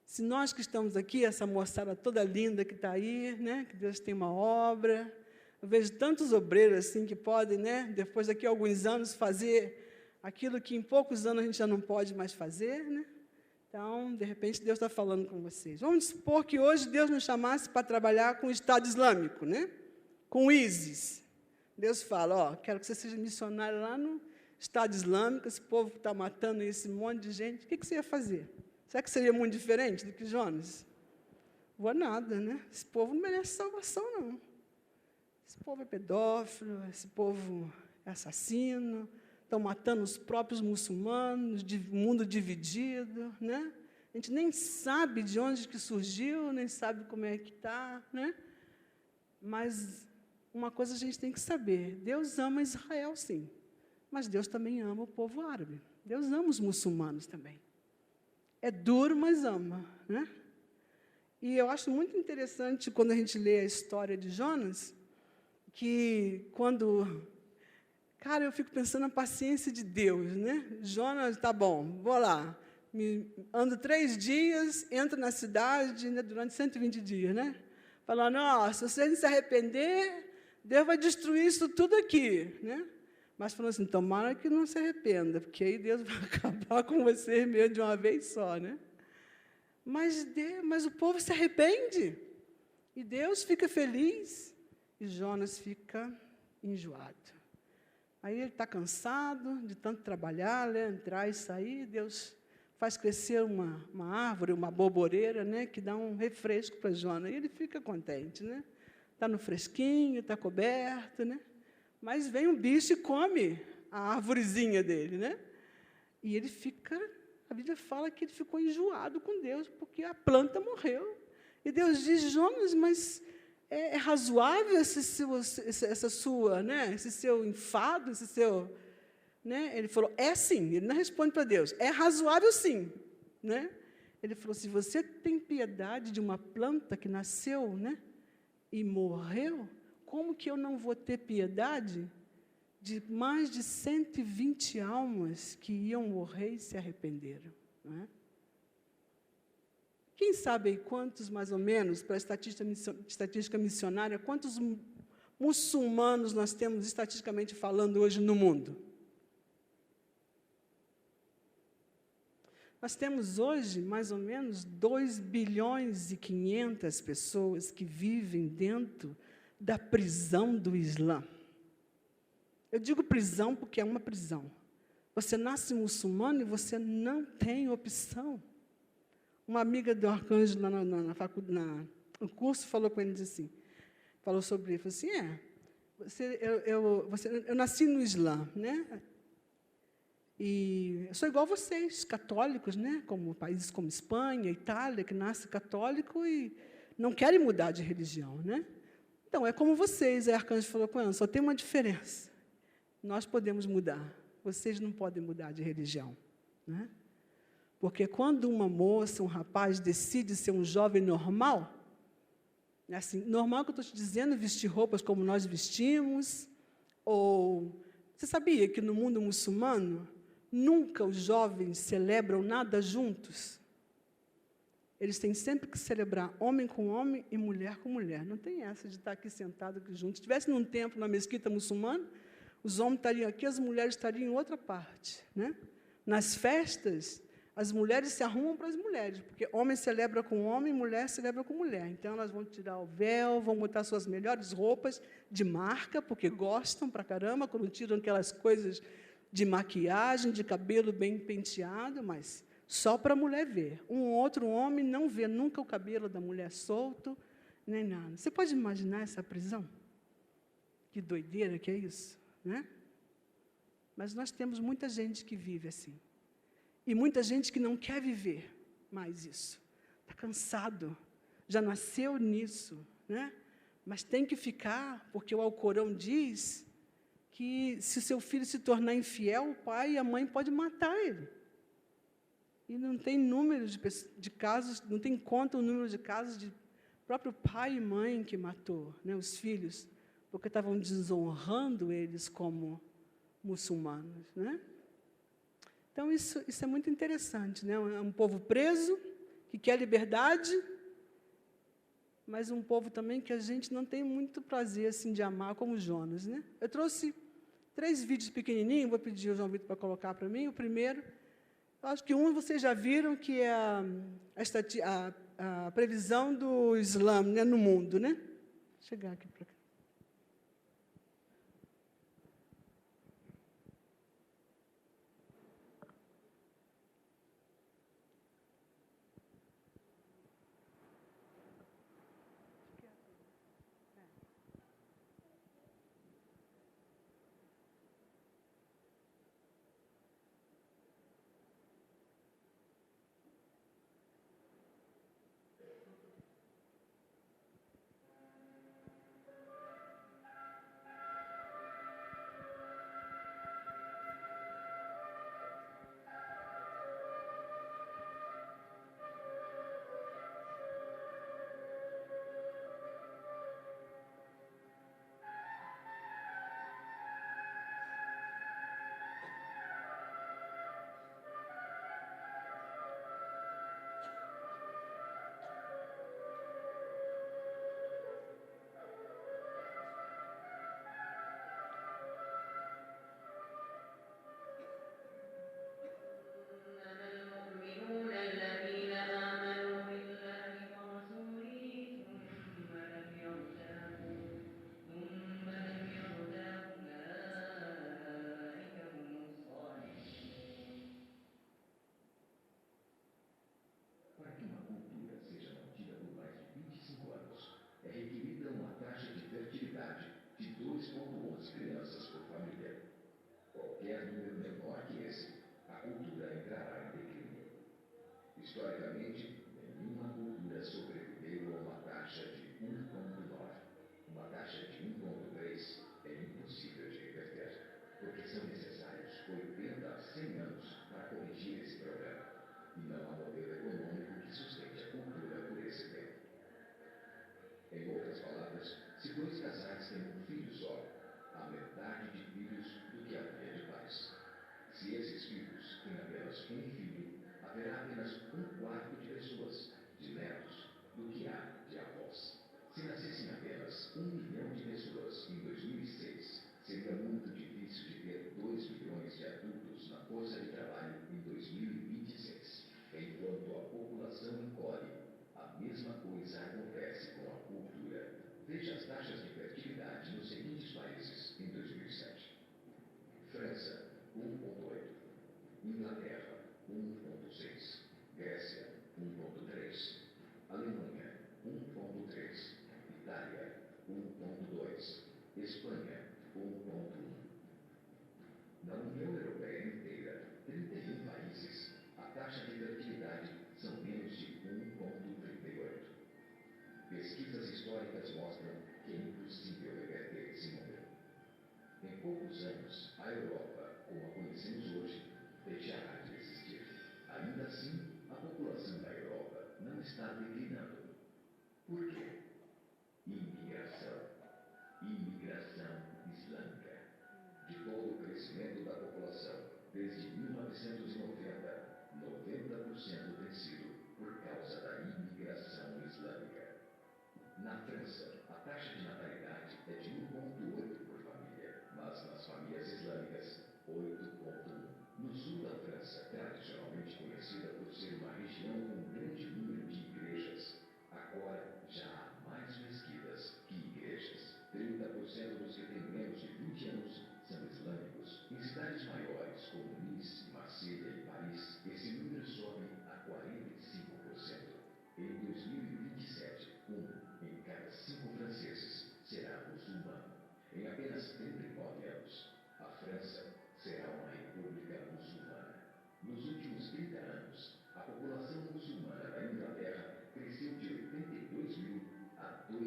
se nós que estamos aqui, essa moçada toda linda que está aí, né? Que Deus tem uma obra. Eu vejo tantos obreiros assim que podem, né? Depois daqui a alguns anos fazer aquilo que em poucos anos a gente já não pode mais fazer, né? Então, de repente, Deus está falando com vocês. Vamos supor que hoje Deus nos chamasse para trabalhar com o Estado Islâmico, né? Com o ISIS. Deus fala, quero que você seja missionário lá no Estado Islâmico, esse povo que está matando esse monte de gente. O que você ia fazer? Será que seria muito diferente do que Jonas? Vou nada, né? Esse povo não merece salvação, não. Esse povo é pedófilo, esse povo é assassino, estão matando os próprios muçulmanos, mundo dividido, né? A gente nem sabe de onde que surgiu, nem sabe como é que está, né? Mas uma coisa a gente tem que saber, Deus ama Israel, sim, mas Deus também ama o povo árabe. Deus ama os muçulmanos também. É duro, mas ama, né? E eu acho muito interessante, quando a gente lê a história de Jonas, que quando... Cara, eu fico pensando na paciência de Deus, né? Jonas, tá bom, vou lá. Ando 3 dias, entro na cidade, né, durante 120 dias, né? Falando, se vocês não se arrepender, Deus vai destruir isso tudo aqui, né? Mas falando assim, tomara que não se arrependa, porque aí Deus vai acabar com vocês mesmo de uma vez só, né? Mas o povo se arrepende, e Deus fica feliz, e Jonas fica enjoado. Aí ele está cansado de tanto trabalhar, né, entrar e sair, Deus faz crescer uma árvore, uma boboreira, né, que dá um refresco para Jonas, e ele fica contente, né? Está no fresquinho, está coberto, né? Mas vem um bicho e come a arvorezinha dele, né? E ele fica, a Bíblia fala que ele ficou enjoado com Deus, porque a planta morreu. E Deus diz, Jonas, mas é razoável esse seu enfado, esse seu... Né? Ele falou, sim, ele não responde para Deus, é razoável sim. Né? Ele falou, se você tem piedade de uma planta que nasceu, né, e morreu, como que eu não vou ter piedade de mais de 120 almas que iam morrer e se arrependeram? Não é? Quem sabe aí quantos, mais ou menos, para a estatística missionária, quantos muçulmanos nós temos, estatisticamente falando, hoje no mundo? Nós temos hoje, mais ou menos, 2 bilhões e 500 pessoas que vivem dentro da prisão do Islã. Eu digo prisão porque é uma prisão. Você nasce muçulmano e você não tem opção. Uma amiga do Arcanjo lá na faculdade, no curso, falou com ele, disse assim, falou sobre ele, falou assim, eu nasci no Islã, né? E eu sou igual a vocês, católicos, né? Como países como Espanha, Itália, que nasce católico e não querem mudar de religião, né? Então, é como vocês, aí o Arcanjo falou com ela, só tem uma diferença. Nós podemos mudar, vocês não podem mudar de religião, né? Porque quando uma moça, um rapaz decide ser um jovem normal, assim, normal que eu estou te dizendo, vestir roupas como nós vestimos, ou... Você sabia que no mundo muçulmano, nunca os jovens celebram nada juntos? Eles têm sempre que celebrar homem com homem e mulher com mulher. Não tem essa de estar aqui sentado aqui juntos. Se estivesse num templo, na mesquita muçulmana, os homens estariam aqui, as mulheres estariam em outra parte, né? Nas festas, as mulheres se arrumam para as mulheres, porque homem celebra com homem, mulher celebra com mulher. Então, elas vão tirar o véu, vão botar suas melhores roupas de marca, porque gostam pra caramba, quando tiram aquelas coisas de maquiagem, de cabelo bem penteado, mas só para a mulher ver. Um outro homem não vê nunca o cabelo da mulher solto, nem nada. Você pode imaginar essa prisão? Que doideira que é isso, né? Mas nós temos muita gente que vive assim. E muita gente que não quer viver mais isso. Está cansado, já nasceu nisso, né? Mas tem que ficar, porque o Alcorão diz que se seu filho se tornar infiel, o pai e a mãe podem matar ele. E não tem número de casos, não tem conta o número de casos de próprio pai e mãe que matou, né, os filhos, porque estavam desonrando eles como muçulmanos, né? Então, isso é muito interessante, né? É um povo preso, que quer liberdade, mas um povo também que a gente não tem muito prazer assim, de amar, como Jonas, né? Eu trouxe 3 vídeos pequenininhos, vou pedir ao João Vitor para colocar para mim. O primeiro, eu acho que vocês já viram, que é a previsão do Islã, né, no mundo, né? Vou chegar aqui para cá.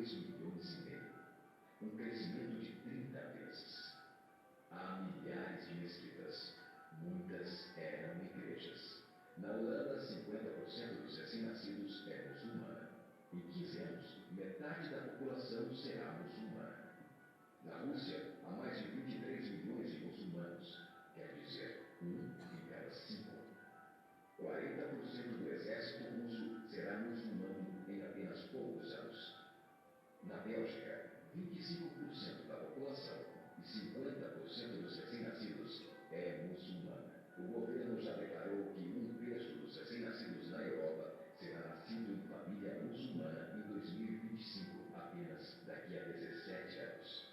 2 milhões e meio, um crescimento de 30 vezes. Há milhares de mesquitas, muitas eram igrejas. Na Holanda, 50% dos recém-nascidos é muçulmana. Em 15 anos, metade da população será muçulmana. Na Rússia, há mais de 23 milhões de muçulmanos, quer dizer, 1 em cada 5. 40% do exército russo será muçulmano em apenas poucos anos. Na Bélgica, 25% da população e 50% dos recém-nascidos é muçulmana. O governo já declarou que 1/3 dos recém-nascidos na Europa será nascido em família muçulmana em 2025, apenas daqui a 17 anos.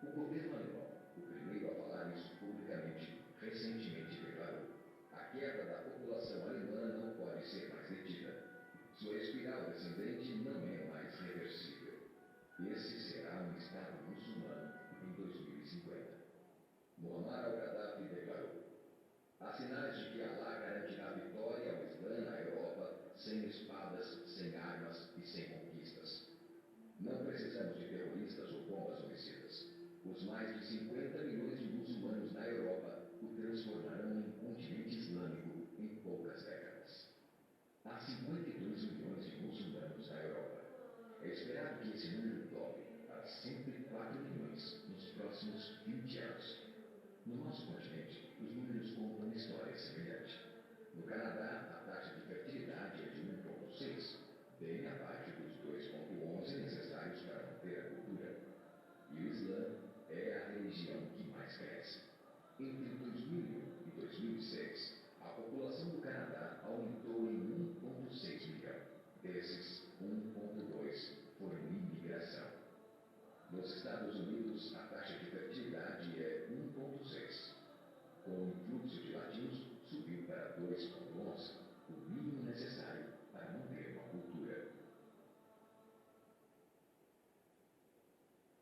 O governo alemão, o primeiro a falar isso publicamente, recentemente declarou: a queda da população alemã não pode ser mais detida. Sua espiral descendente não é mais reversível. Esse será um Estado muçulmano em 2050. Muammar al-Gaddafi declarou: há sinais de que Allah garantirá vitória ao Islã na Europa, sem espadas, sem armas e sem conquistas. Não precisamos de terroristas ou bombas homicidas. Os mais de 50 milhões de muçulmanos na Europa o transformarão em continente islâmico em poucas décadas. Há 52 milhões de muçulmanos na Europa. É esperado que esse número dobre para 104 milhões nos próximos 20 anos. No nosso continente, os números contam uma história semelhante. No Canadá, a taxa de fertilidade é de 1,6, bem abaixo dos 2,11 necessários para manter a cultura. E o Islã é a religião que mais cresce. Entre 2001 e 2006, a população do Canadá aumentou em 1,6 milhão. Desses, 1,2 foram imigração. Nos Estados Unidos, a taxa de fertilidade é 1,6. Com o influxo de latinos, subiu para 2,11, o mínimo necessário para manter uma cultura.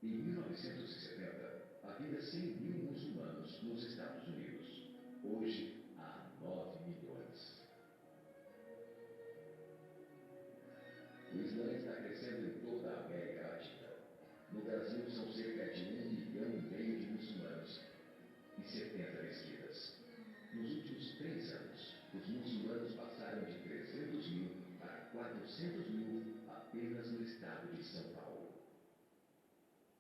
Em 1970, havia 100 mil muçulmanos nos Estados Unidos. Hoje, há 9 milhões. O Islã está crescendo em toda a América Latina. No Brasil, são cerca de 1,5 milhão de muçulmanos e 70 mesquitas. Nos últimos 3 anos, os muçulmanos passaram de 300 mil para 400 mil apenas no estado de São Paulo.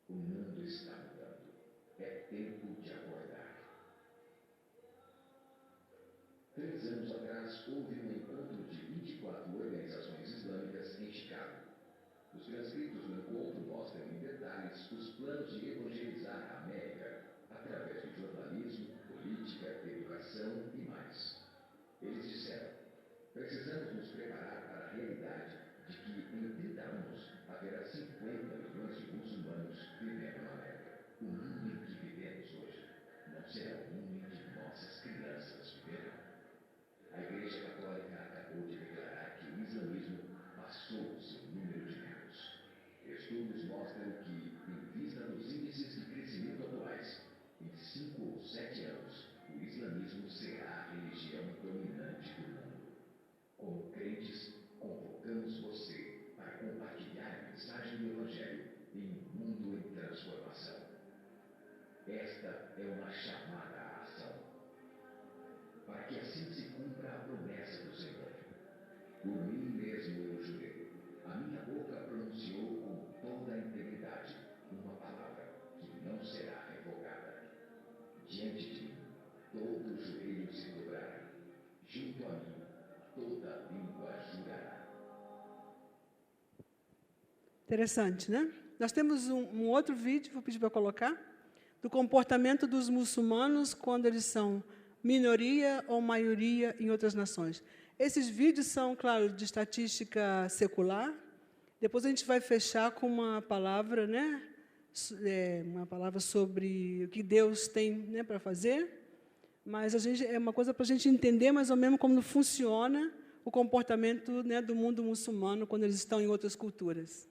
O mundo está mudando. É tempo de acordar. 3 anos atrás, houve um encontro de 24 organizações islâmicas em Chicago. Os transcritos do encontro mostram em detalhes os planos de evangelizar a América através de jornalismo, política, educação e mais. Eles disseram: precisamos nos preparar para a realidade de que em 30 anos haverá 50 milhões de muçulmanos vivendo na América. O mundo em que vivemos hoje não será o mundo em que nossas crianças viverão. A Igreja Católica acabou de declarar que o islamismo passou o seu número de membros. Estudos mostram que, em vista dos índices de crescimento atuais, em 5 ou 7 anos, o islamismo será a religião dominante do mundo. Como crentes, convocamos você para compartilhar a mensagem do Evangelho em um mundo em transformação. Esta é uma chamada à ação, para que assim se cumpra a promessa do Senhor. Por mim mesmo eu jurei, a minha boca pronunciou com toda a integridade uma palavra que não será revogada. Diante de mim, todo joelho se dobrará, junto a mim, toda língua jurará. Interessante, né? Nós temos um outro vídeo, vou pedir para colocar, do comportamento dos muçulmanos quando eles são minoria ou maioria em outras nações. Esses vídeos são, claro, de estatística secular. Depois a gente vai fechar com uma palavra, né? Uma palavra sobre o que Deus tem, né, para fazer. Mas é uma coisa para a gente entender mais ou menos como funciona o comportamento, né, do mundo muçulmano quando eles estão em outras culturas.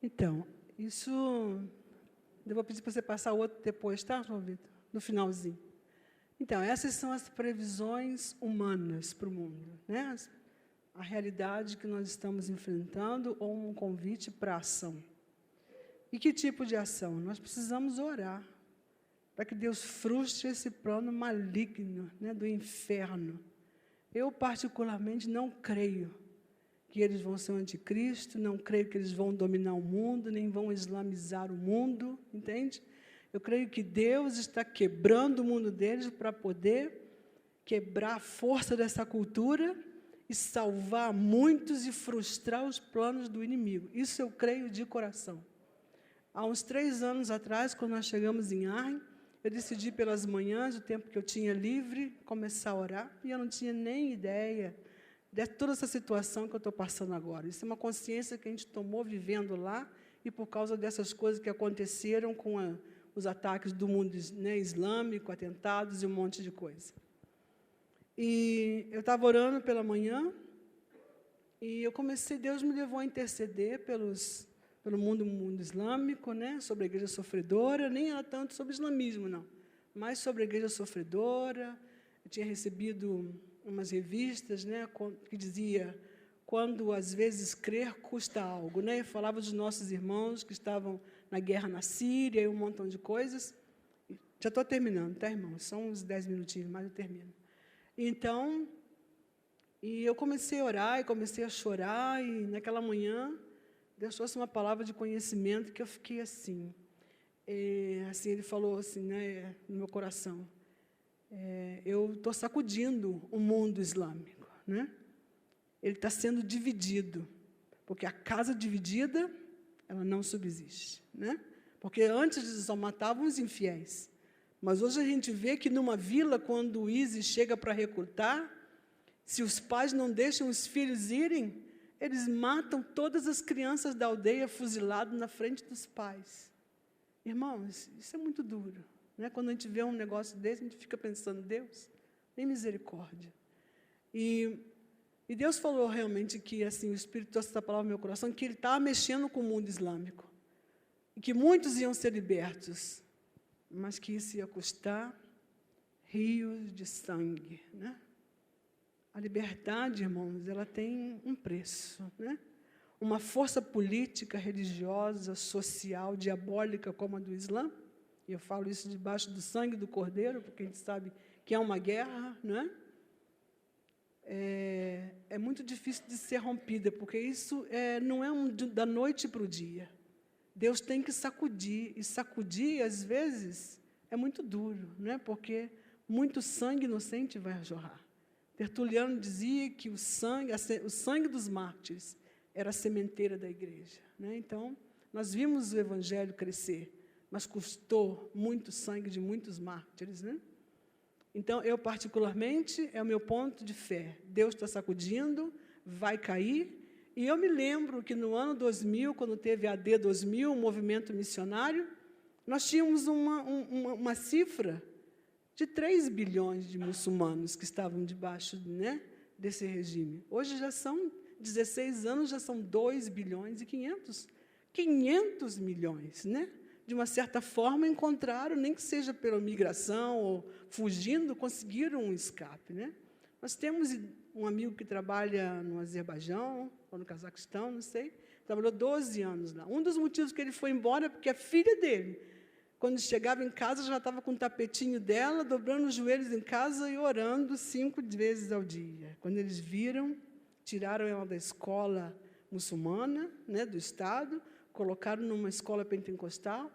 Então, isso... Eu vou pedir para você passar o outro depois, tá, João Vitor? No finalzinho. Então, essas são as previsões humanas para o mundo, né? A realidade que nós estamos enfrentando ou um convite para a ação. E que tipo de ação? Nós precisamos orar para que Deus frustre esse plano maligno, né, do inferno. Eu, particularmente, não creio que eles vão ser o anticristo, não creio que eles vão dominar o mundo, nem vão islamizar o mundo, entende? Eu creio que Deus está quebrando o mundo deles para poder quebrar a força dessa cultura e salvar muitos e frustrar os planos do inimigo. Isso eu creio de coração. Há uns 3 anos atrás, quando nós chegamos em Arnhem, eu decidi pelas manhãs, o tempo que eu tinha livre, começar a orar, e eu não tinha nem ideia de toda essa situação que eu estou passando agora. Isso é uma consciência que a gente tomou vivendo lá, e por causa dessas coisas que aconteceram com os ataques do mundo, né, islâmico, atentados e um monte de coisa. E eu estava orando pela manhã, e eu comecei, Deus me levou a interceder pelo mundo islâmico, né, sobre a igreja sofredora, nem era tanto sobre o islamismo, não, mas sobre a igreja sofredora. Eu tinha recebido umas revistas, né, que dizia, quando às vezes crer custa algo, né, e falava dos nossos irmãos que estavam na guerra na Síria e um montão de coisas. Já estou terminando, tá, irmãos? São uns 10 minutinhos, mas eu termino. Então, e eu comecei a orar, e comecei a chorar, e naquela manhã, Deus trouxe uma palavra de conhecimento que eu fiquei assim. Assim, Ele falou assim, né, no meu coração, eu estou sacudindo o mundo islâmico, né? Ele está sendo dividido, porque a casa dividida, ela não subsiste, né? Porque antes eles só matavam os infiéis, mas hoje a gente vê que numa vila, quando o ISIS chega para recrutar, se os pais não deixam os filhos irem, eles matam todas as crianças da aldeia fuzilado na frente dos pais. Irmãos, isso é muito duro, né? Quando a gente vê um negócio desse, a gente fica pensando, Deus, tem misericórdia. E Deus falou realmente que, assim, o Espírito trouxe essa palavra no meu coração, que Ele estava mexendo com o mundo islâmico, e que muitos iam ser libertos, mas que isso ia custar rios de sangue, né? A liberdade, irmãos, ela tem um preço, né? Uma força política, religiosa, social, diabólica como a do Islã, e eu falo isso debaixo do sangue do Cordeiro, porque a gente sabe que é uma guerra, não é? É muito difícil de ser rompida, porque isso não é da noite para o dia. Deus tem que sacudir, e sacudir, às vezes, é muito duro, né? Porque muito sangue inocente vai jorrar. Tertuliano dizia que o sangue dos mártires era a sementeira da igreja, né? Então, nós vimos o evangelho crescer, mas custou muito sangue de muitos mártires, né? Então, eu particularmente, é o meu ponto de fé. Deus está sacudindo, vai cair. E eu me lembro que no ano 2000, quando teve a AD 2000, o movimento missionário, nós tínhamos uma cifra de 3 bilhões de muçulmanos que estavam debaixo, né, desse regime. Hoje já são 16 anos, já são 2 bilhões e 500 milhões, né? De uma certa forma, encontraram, nem que seja pela migração ou fugindo, conseguiram um escape, né? Nós temos um amigo que trabalha no Azerbaijão, ou no Cazaquistão, não sei, trabalhou 12 anos lá. Um dos motivos que ele foi embora é porque a filha dele, quando chegava em casa, já estava com o tapetinho dela, dobrando os joelhos em casa e orando 5 vezes ao dia. Quando eles viram, tiraram ela da escola muçulmana, né, do Estado, colocaram numa escola pentecostal,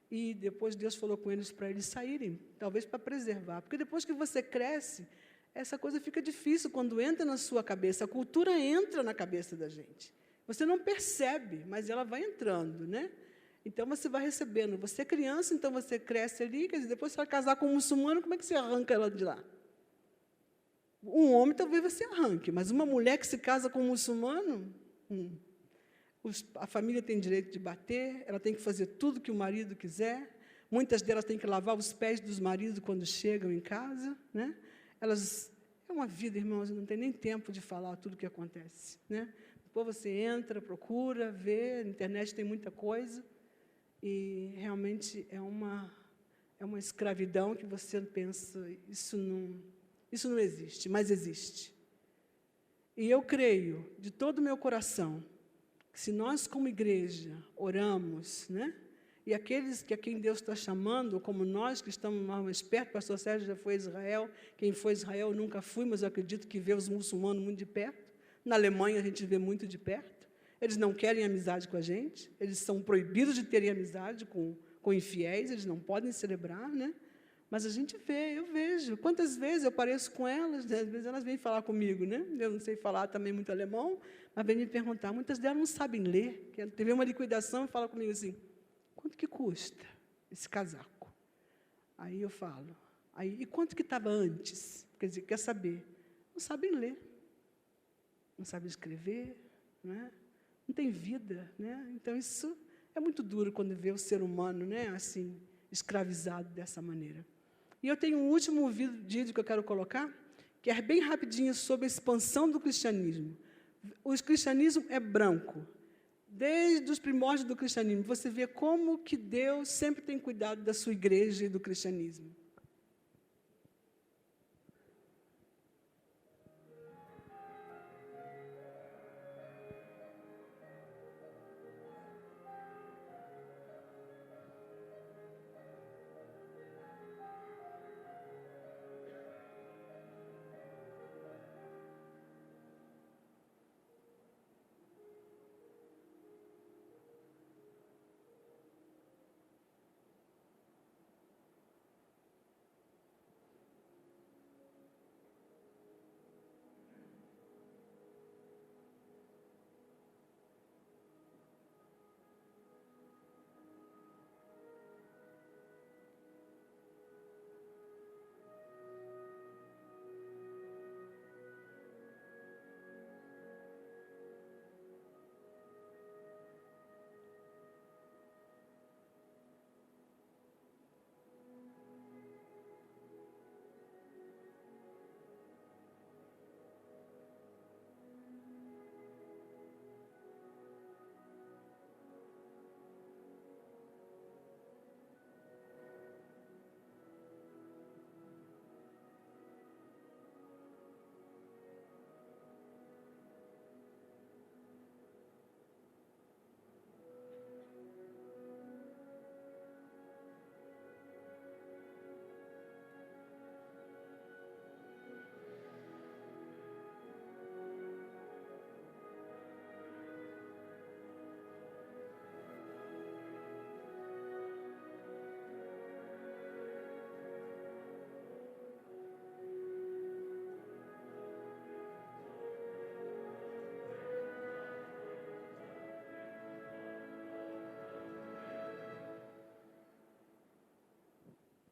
e depois Deus falou com eles para eles saírem, talvez para preservar. Porque depois que você cresce, essa coisa fica difícil quando entra na sua cabeça. A cultura entra na cabeça da gente. Você não percebe, mas ela vai entrando, né? Então, você vai recebendo. Você é criança, então você cresce ali, quer dizer, depois você vai casar com um muçulmano, como é que você arranca ela de lá? Um homem talvez você arranque, mas uma mulher que se casa com um muçulmano, a família tem direito de bater, ela tem que fazer tudo que o marido quiser, muitas delas têm que lavar os pés dos maridos quando chegam em casa, né? É uma vida, irmãos, não tem nem tempo de falar tudo o que acontece, né? Depois você entra, procura, vê, na internet tem muita coisa, e realmente é uma escravidão que você pensa, isso não existe, mas existe. E eu creio, de todo o meu coração, que se nós como igreja oramos, né? E aqueles que a quem Deus está chamando, como nós que estamos mais perto, o pastor Sérgio já foi a Israel, quem foi a Israel eu nunca fui, mas eu acredito que vê os muçulmanos muito de perto. Na Alemanha a gente vê muito de perto. Eles não querem amizade com a gente, eles são proibidos de terem amizade com infiéis, eles não podem celebrar, né? Mas a gente vê, eu vejo. Quantas vezes eu pareço com elas, né? Às vezes elas vêm falar comigo, né? Eu não sei falar também muito alemão, mas vêm me perguntar. Muitas delas não sabem ler. Teve uma liquidação e fala comigo assim, quanto que custa esse casaco? Aí eu falo, e quanto que estava antes? Quer dizer, quer saber? Não sabem ler, não sabem escrever, né? Não tem vida, né? Então isso é muito duro quando vê o ser humano, né? Assim, escravizado dessa maneira. E eu tenho um último vídeo que eu quero colocar, que é bem rapidinho sobre a expansão do cristianismo. O cristianismo é branco. Desde os primórdios do cristianismo, você vê como que Deus sempre tem cuidado da sua igreja e do cristianismo.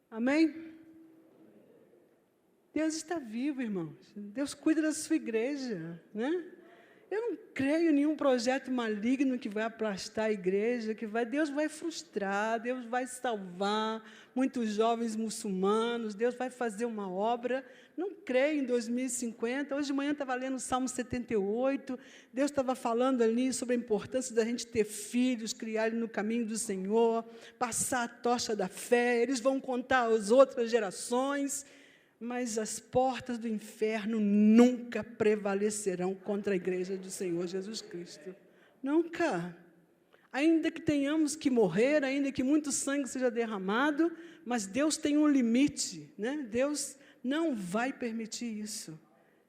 Amém? Deus está vivo, irmãos. Deus cuida da sua igreja, né? Eu não creio em nenhum projeto maligno que vai aplastar a igreja, Deus vai frustrar, Deus vai salvar muitos jovens muçulmanos, Deus vai fazer uma obra. Não creio em 2050. Hoje de manhã eu estava lendo o Salmo 78, Deus estava falando ali sobre a importância da gente ter filhos, criar no caminho do Senhor, passar a tocha da fé, eles vão contar às outras gerações. Mas as portas do inferno nunca prevalecerão contra a igreja do Senhor Jesus Cristo. Nunca. Ainda que tenhamos que morrer, ainda que muito sangue seja derramado, mas Deus tem um limite, né? Deus não vai permitir isso.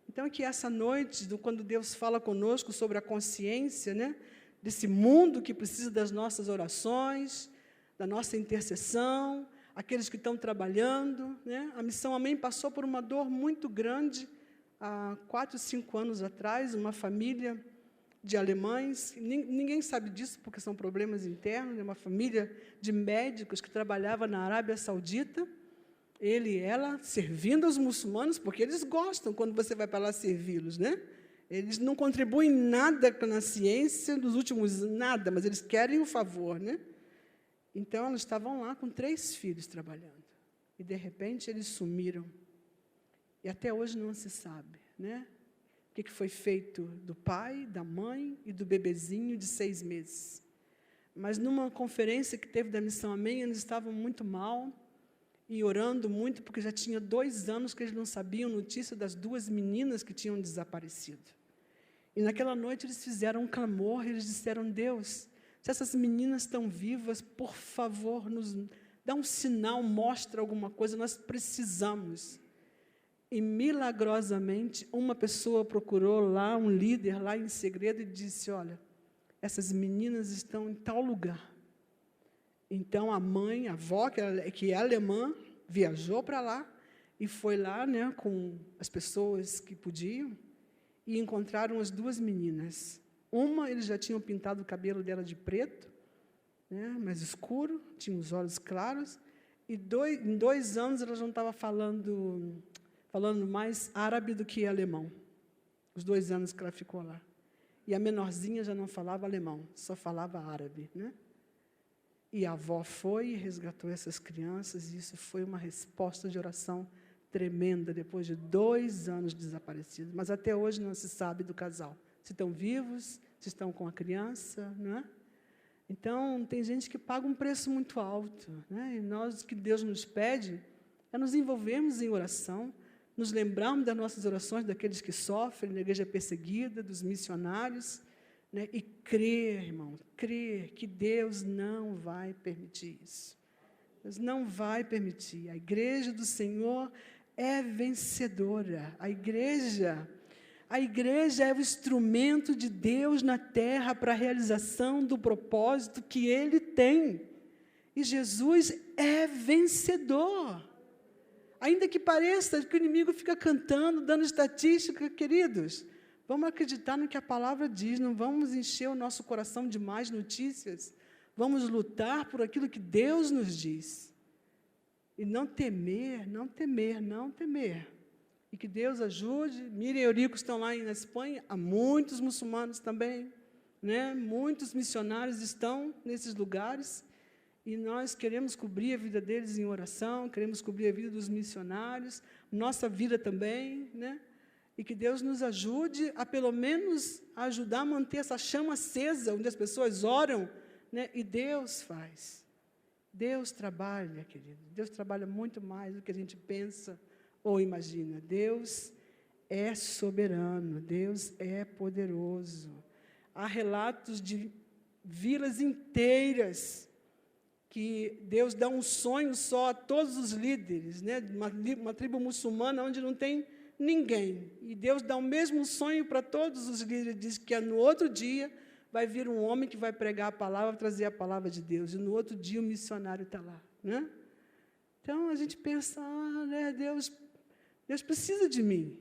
Então, que essa noite, quando Deus fala conosco sobre a consciência, né, desse mundo que precisa das nossas orações, da nossa intercessão, aqueles que estão trabalhando, né? A Missão Amém passou por uma dor muito grande há 4, 5 anos atrás, uma família de alemães, ninguém sabe disso porque são problemas internos, uma família de médicos que trabalhava na Arábia Saudita, ele e ela servindo aos muçulmanos, porque eles gostam quando você vai para lá servi-los, né? Eles não contribuem nada na ciência, nos últimos nada, mas eles querem o favor, né? Então, elas estavam lá com 3 filhos trabalhando. E, de repente, eles sumiram. E até hoje não se sabe, né? que foi feito do pai, da mãe e do bebezinho de 6 meses. Mas numa conferência que teve da Missão Amém, eles estavam muito mal e orando muito, porque já tinha 2 anos que eles não sabiam notícia das 2 meninas que tinham desaparecido. E naquela noite eles fizeram um clamor, eles disseram: Deus, se essas meninas estão vivas, por favor, nos dá um sinal, mostra alguma coisa, nós precisamos. E, milagrosamente, uma pessoa procurou lá, um líder lá em segredo, e disse: olha, essas meninas estão em tal lugar. Então, a mãe, a avó, que é alemã, viajou para lá, e foi lá, né, com as pessoas que podiam, e encontraram as 2 meninas. Uma, eles já tinham pintado o cabelo dela de preto, né, mais escuro, tinha os olhos claros, e em 2 anos ela não estava falando mais árabe do que alemão. Os 2 anos que ela ficou lá. E a menorzinha já não falava alemão, só falava árabe, né? E a avó foi e resgatou essas crianças, e isso foi uma resposta de oração tremenda, depois de 2 anos desaparecidos. Mas até hoje não se sabe do casal. Se estão vivos, se estão com a criança, não é? Então, tem gente que paga um preço muito alto, né? E nós, o que Deus nos pede é nos envolvermos em oração, nos lembrarmos das nossas orações, daqueles que sofrem, da igreja perseguida, dos missionários, né? E crer, irmão, crer que Deus não vai permitir isso. Deus não vai permitir. A igreja do Senhor é vencedora. A igreja é o instrumento de Deus na terra para a realização do propósito que Ele tem. E Jesus é vencedor. Ainda que pareça que o inimigo fica cantando, dando estatística, queridos, vamos acreditar no que a palavra diz, não vamos encher o nosso coração de mais notícias, vamos lutar por aquilo que Deus nos diz. E não temer, não temer, não temer. E que Deus ajude. Miriam e Eurico estão lá na Espanha, há muitos muçulmanos também, né? Muitos missionários estão nesses lugares, e nós queremos cobrir a vida deles em oração, queremos cobrir a vida dos missionários, nossa vida também, né? E que Deus nos ajude a, pelo menos, ajudar a manter essa chama acesa, onde as pessoas oram, né? E Deus faz. Deus trabalha, querido. Deus trabalha muito mais do que a gente pensa ou imagina. Deus é soberano, Deus é poderoso. Há relatos de vilas inteiras que Deus dá um sonho só a todos os líderes, né? Uma tribo muçulmana onde não tem ninguém. E Deus dá o mesmo sonho para todos os líderes, diz que no outro dia vai vir um homem que vai pregar a palavra, trazer a palavra de Deus, e no outro dia o missionário está lá, né? Então, a gente pensa, né, Deus precisa de mim,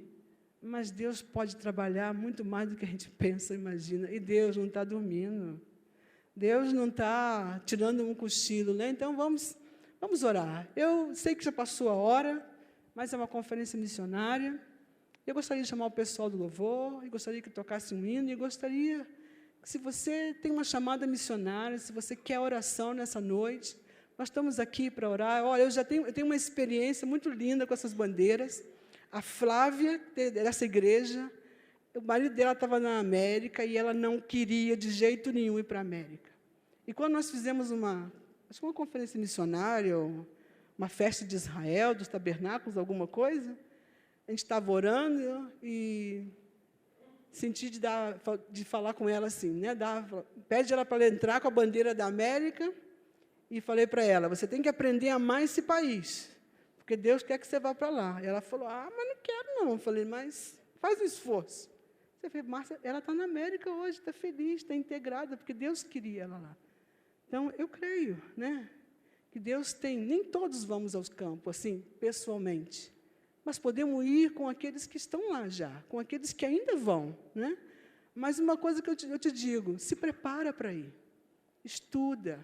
mas Deus pode trabalhar muito mais do que a gente pensa e imagina, e Deus não está dormindo, Deus não está tirando um cochilo, né? Então, vamos orar. Eu sei que já passou a hora, mas é uma conferência missionária. Eu gostaria de chamar o pessoal do louvor, e gostaria que tocasse um hino, e gostaria que, se você tem uma chamada missionária, se você quer oração nessa noite, nós estamos aqui para orar. Olha, eu tenho uma experiência muito linda com essas bandeiras. A Flávia, dessa igreja, o marido dela estava na América e ela não queria de jeito nenhum ir para a América. E quando nós fizemos uma conferência missionária, uma festa de Israel, dos tabernáculos, alguma coisa, a gente estava orando e senti de falar com ela assim, né? Pede ela para entrar com a bandeira da América, e falei para ela: você tem que aprender a amar esse país, porque Deus quer que você vá para lá. E ela falou: mas não quero não. Eu falei: mas faz um esforço. Você vê, Márcia, ela está na América hoje, está feliz, está integrada, porque Deus queria ela lá. Então, eu creio, né, que Deus tem, nem todos vamos aos campos, assim, pessoalmente, mas podemos ir com aqueles que estão lá já, com aqueles que ainda vão, né? Mas uma coisa que eu te digo, se prepara para ir, estuda,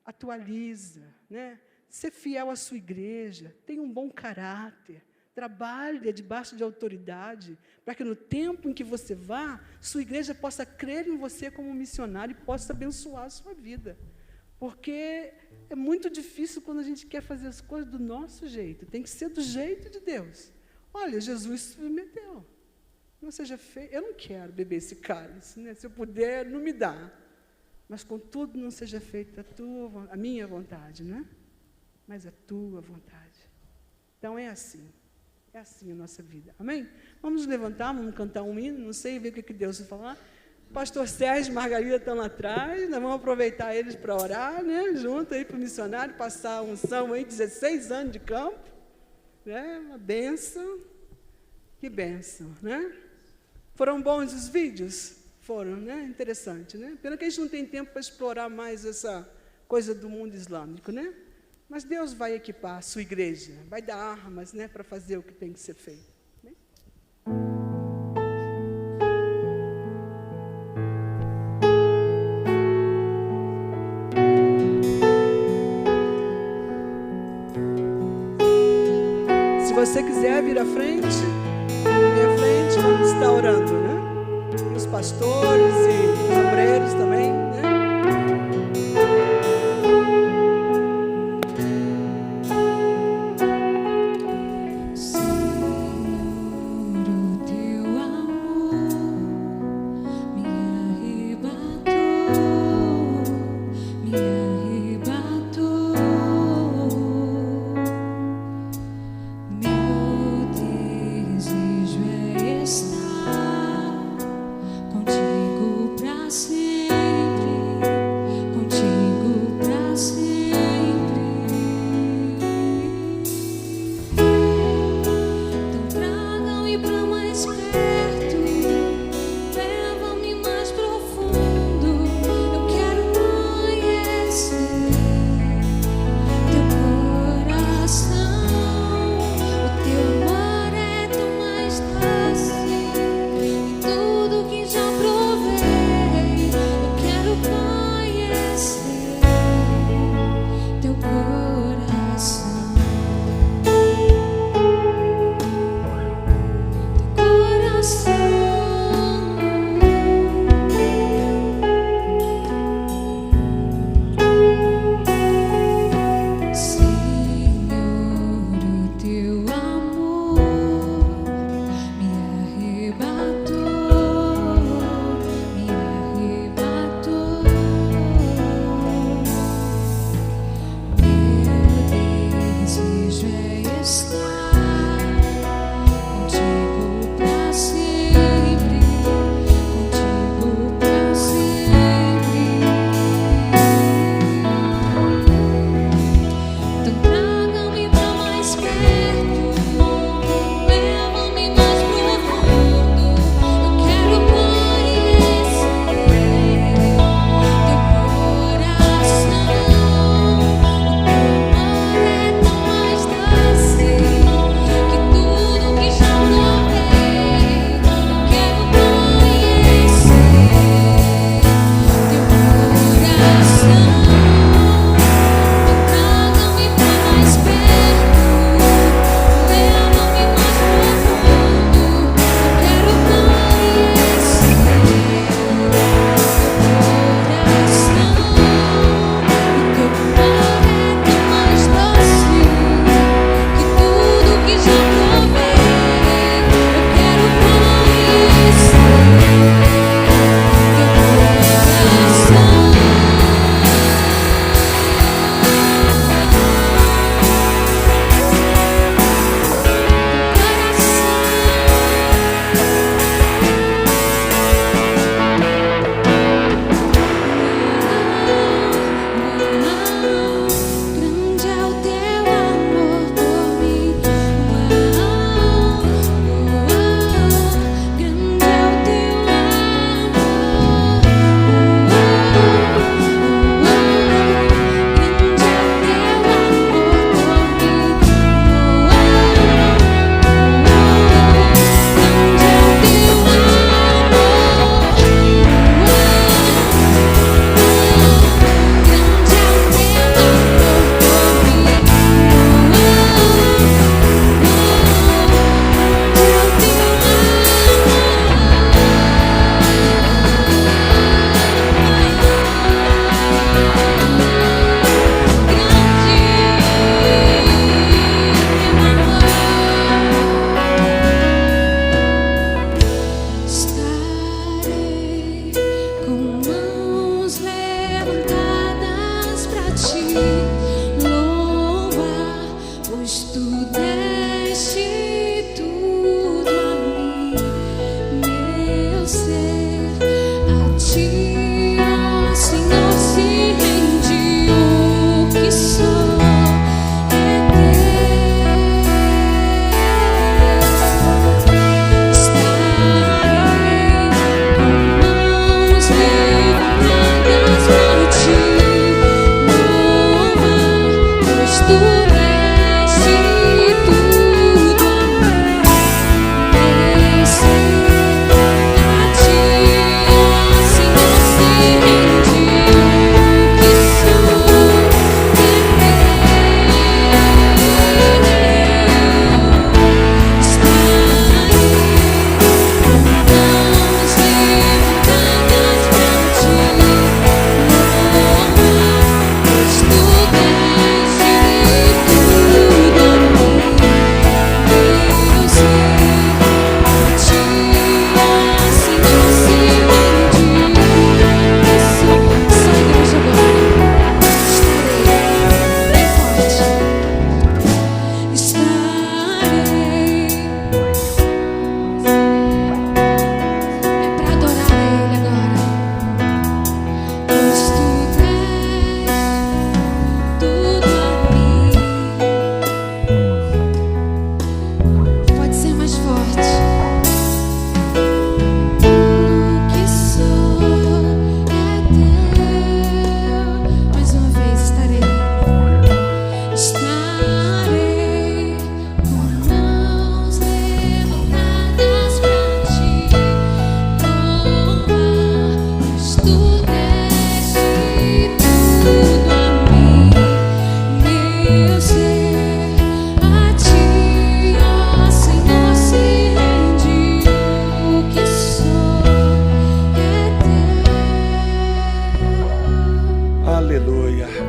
atualiza, né? Ser fiel à sua igreja, tenha um bom caráter, trabalhe debaixo de autoridade, para que no tempo em que você vá, sua igreja possa crer em você como missionário e possa abençoar a sua vida. Porque é muito difícil quando a gente quer fazer as coisas do nosso jeito, tem que ser do jeito de Deus. Olha, Jesus se submeteu. não seja feito. Eu não quero beber esse cálice, né? Se eu puder, não me dá. Mas, contudo, não seja feita a minha vontade, né? Mas a tua vontade. Então, é assim a nossa vida. Amém? Vamos nos levantar, vamos cantar um hino, não sei, ver o que Deus vai falar. Pastor Sérgio e Margarida estão lá atrás, nós vamos aproveitar eles para orar, né? Junto aí para o missionário, passar a unção aí, 16 anos de campo, né? Uma bênção, que bênção, né? Foram bons os vídeos? Foram, né? Interessante, né? Pena que a gente não tem tempo para explorar mais essa coisa do mundo islâmico, né? Mas Deus vai equipar a sua igreja, vai dar armas, né, para fazer o que tem que ser feito. Né? Se você quiser vir à frente, vamos estar orando, né? E os pastores e os obreiros também, né? Contigo pra sempre.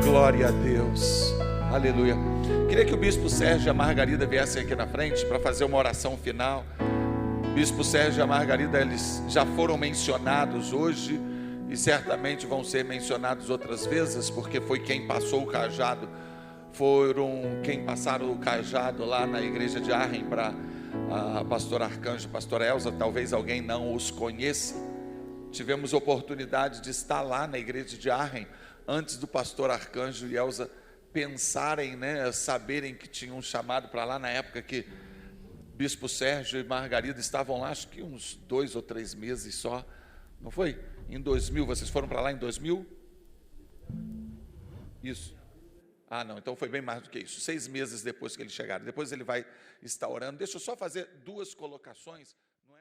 Glória a Deus. Aleluia. Queria que o Bispo Sérgio e a Margarida viessem aqui na frente para fazer uma oração final. Bispo Sérgio e a Margarida, eles já foram mencionados hoje e certamente vão ser mencionados outras vezes, porque foi quem passou o cajado, foram quem passaram o cajado lá na igreja de Arrem para a pastora Arcanjo, pastora Elza. Talvez alguém não os conheça. Tivemos oportunidade de estar lá na igreja de Arrem antes do pastor Arcanjo e Elza pensarem, saberem que tinham um chamado para lá, na época que Bispo Sérgio e Margarida estavam lá, acho que uns 2 ou 3 meses só, não foi? Em 2000, vocês foram para lá em 2000? Isso. Ah, não, então foi bem mais do que isso, 6 meses depois que eles chegaram. Depois ele vai estar orando. Deixa eu só fazer 2 colocações.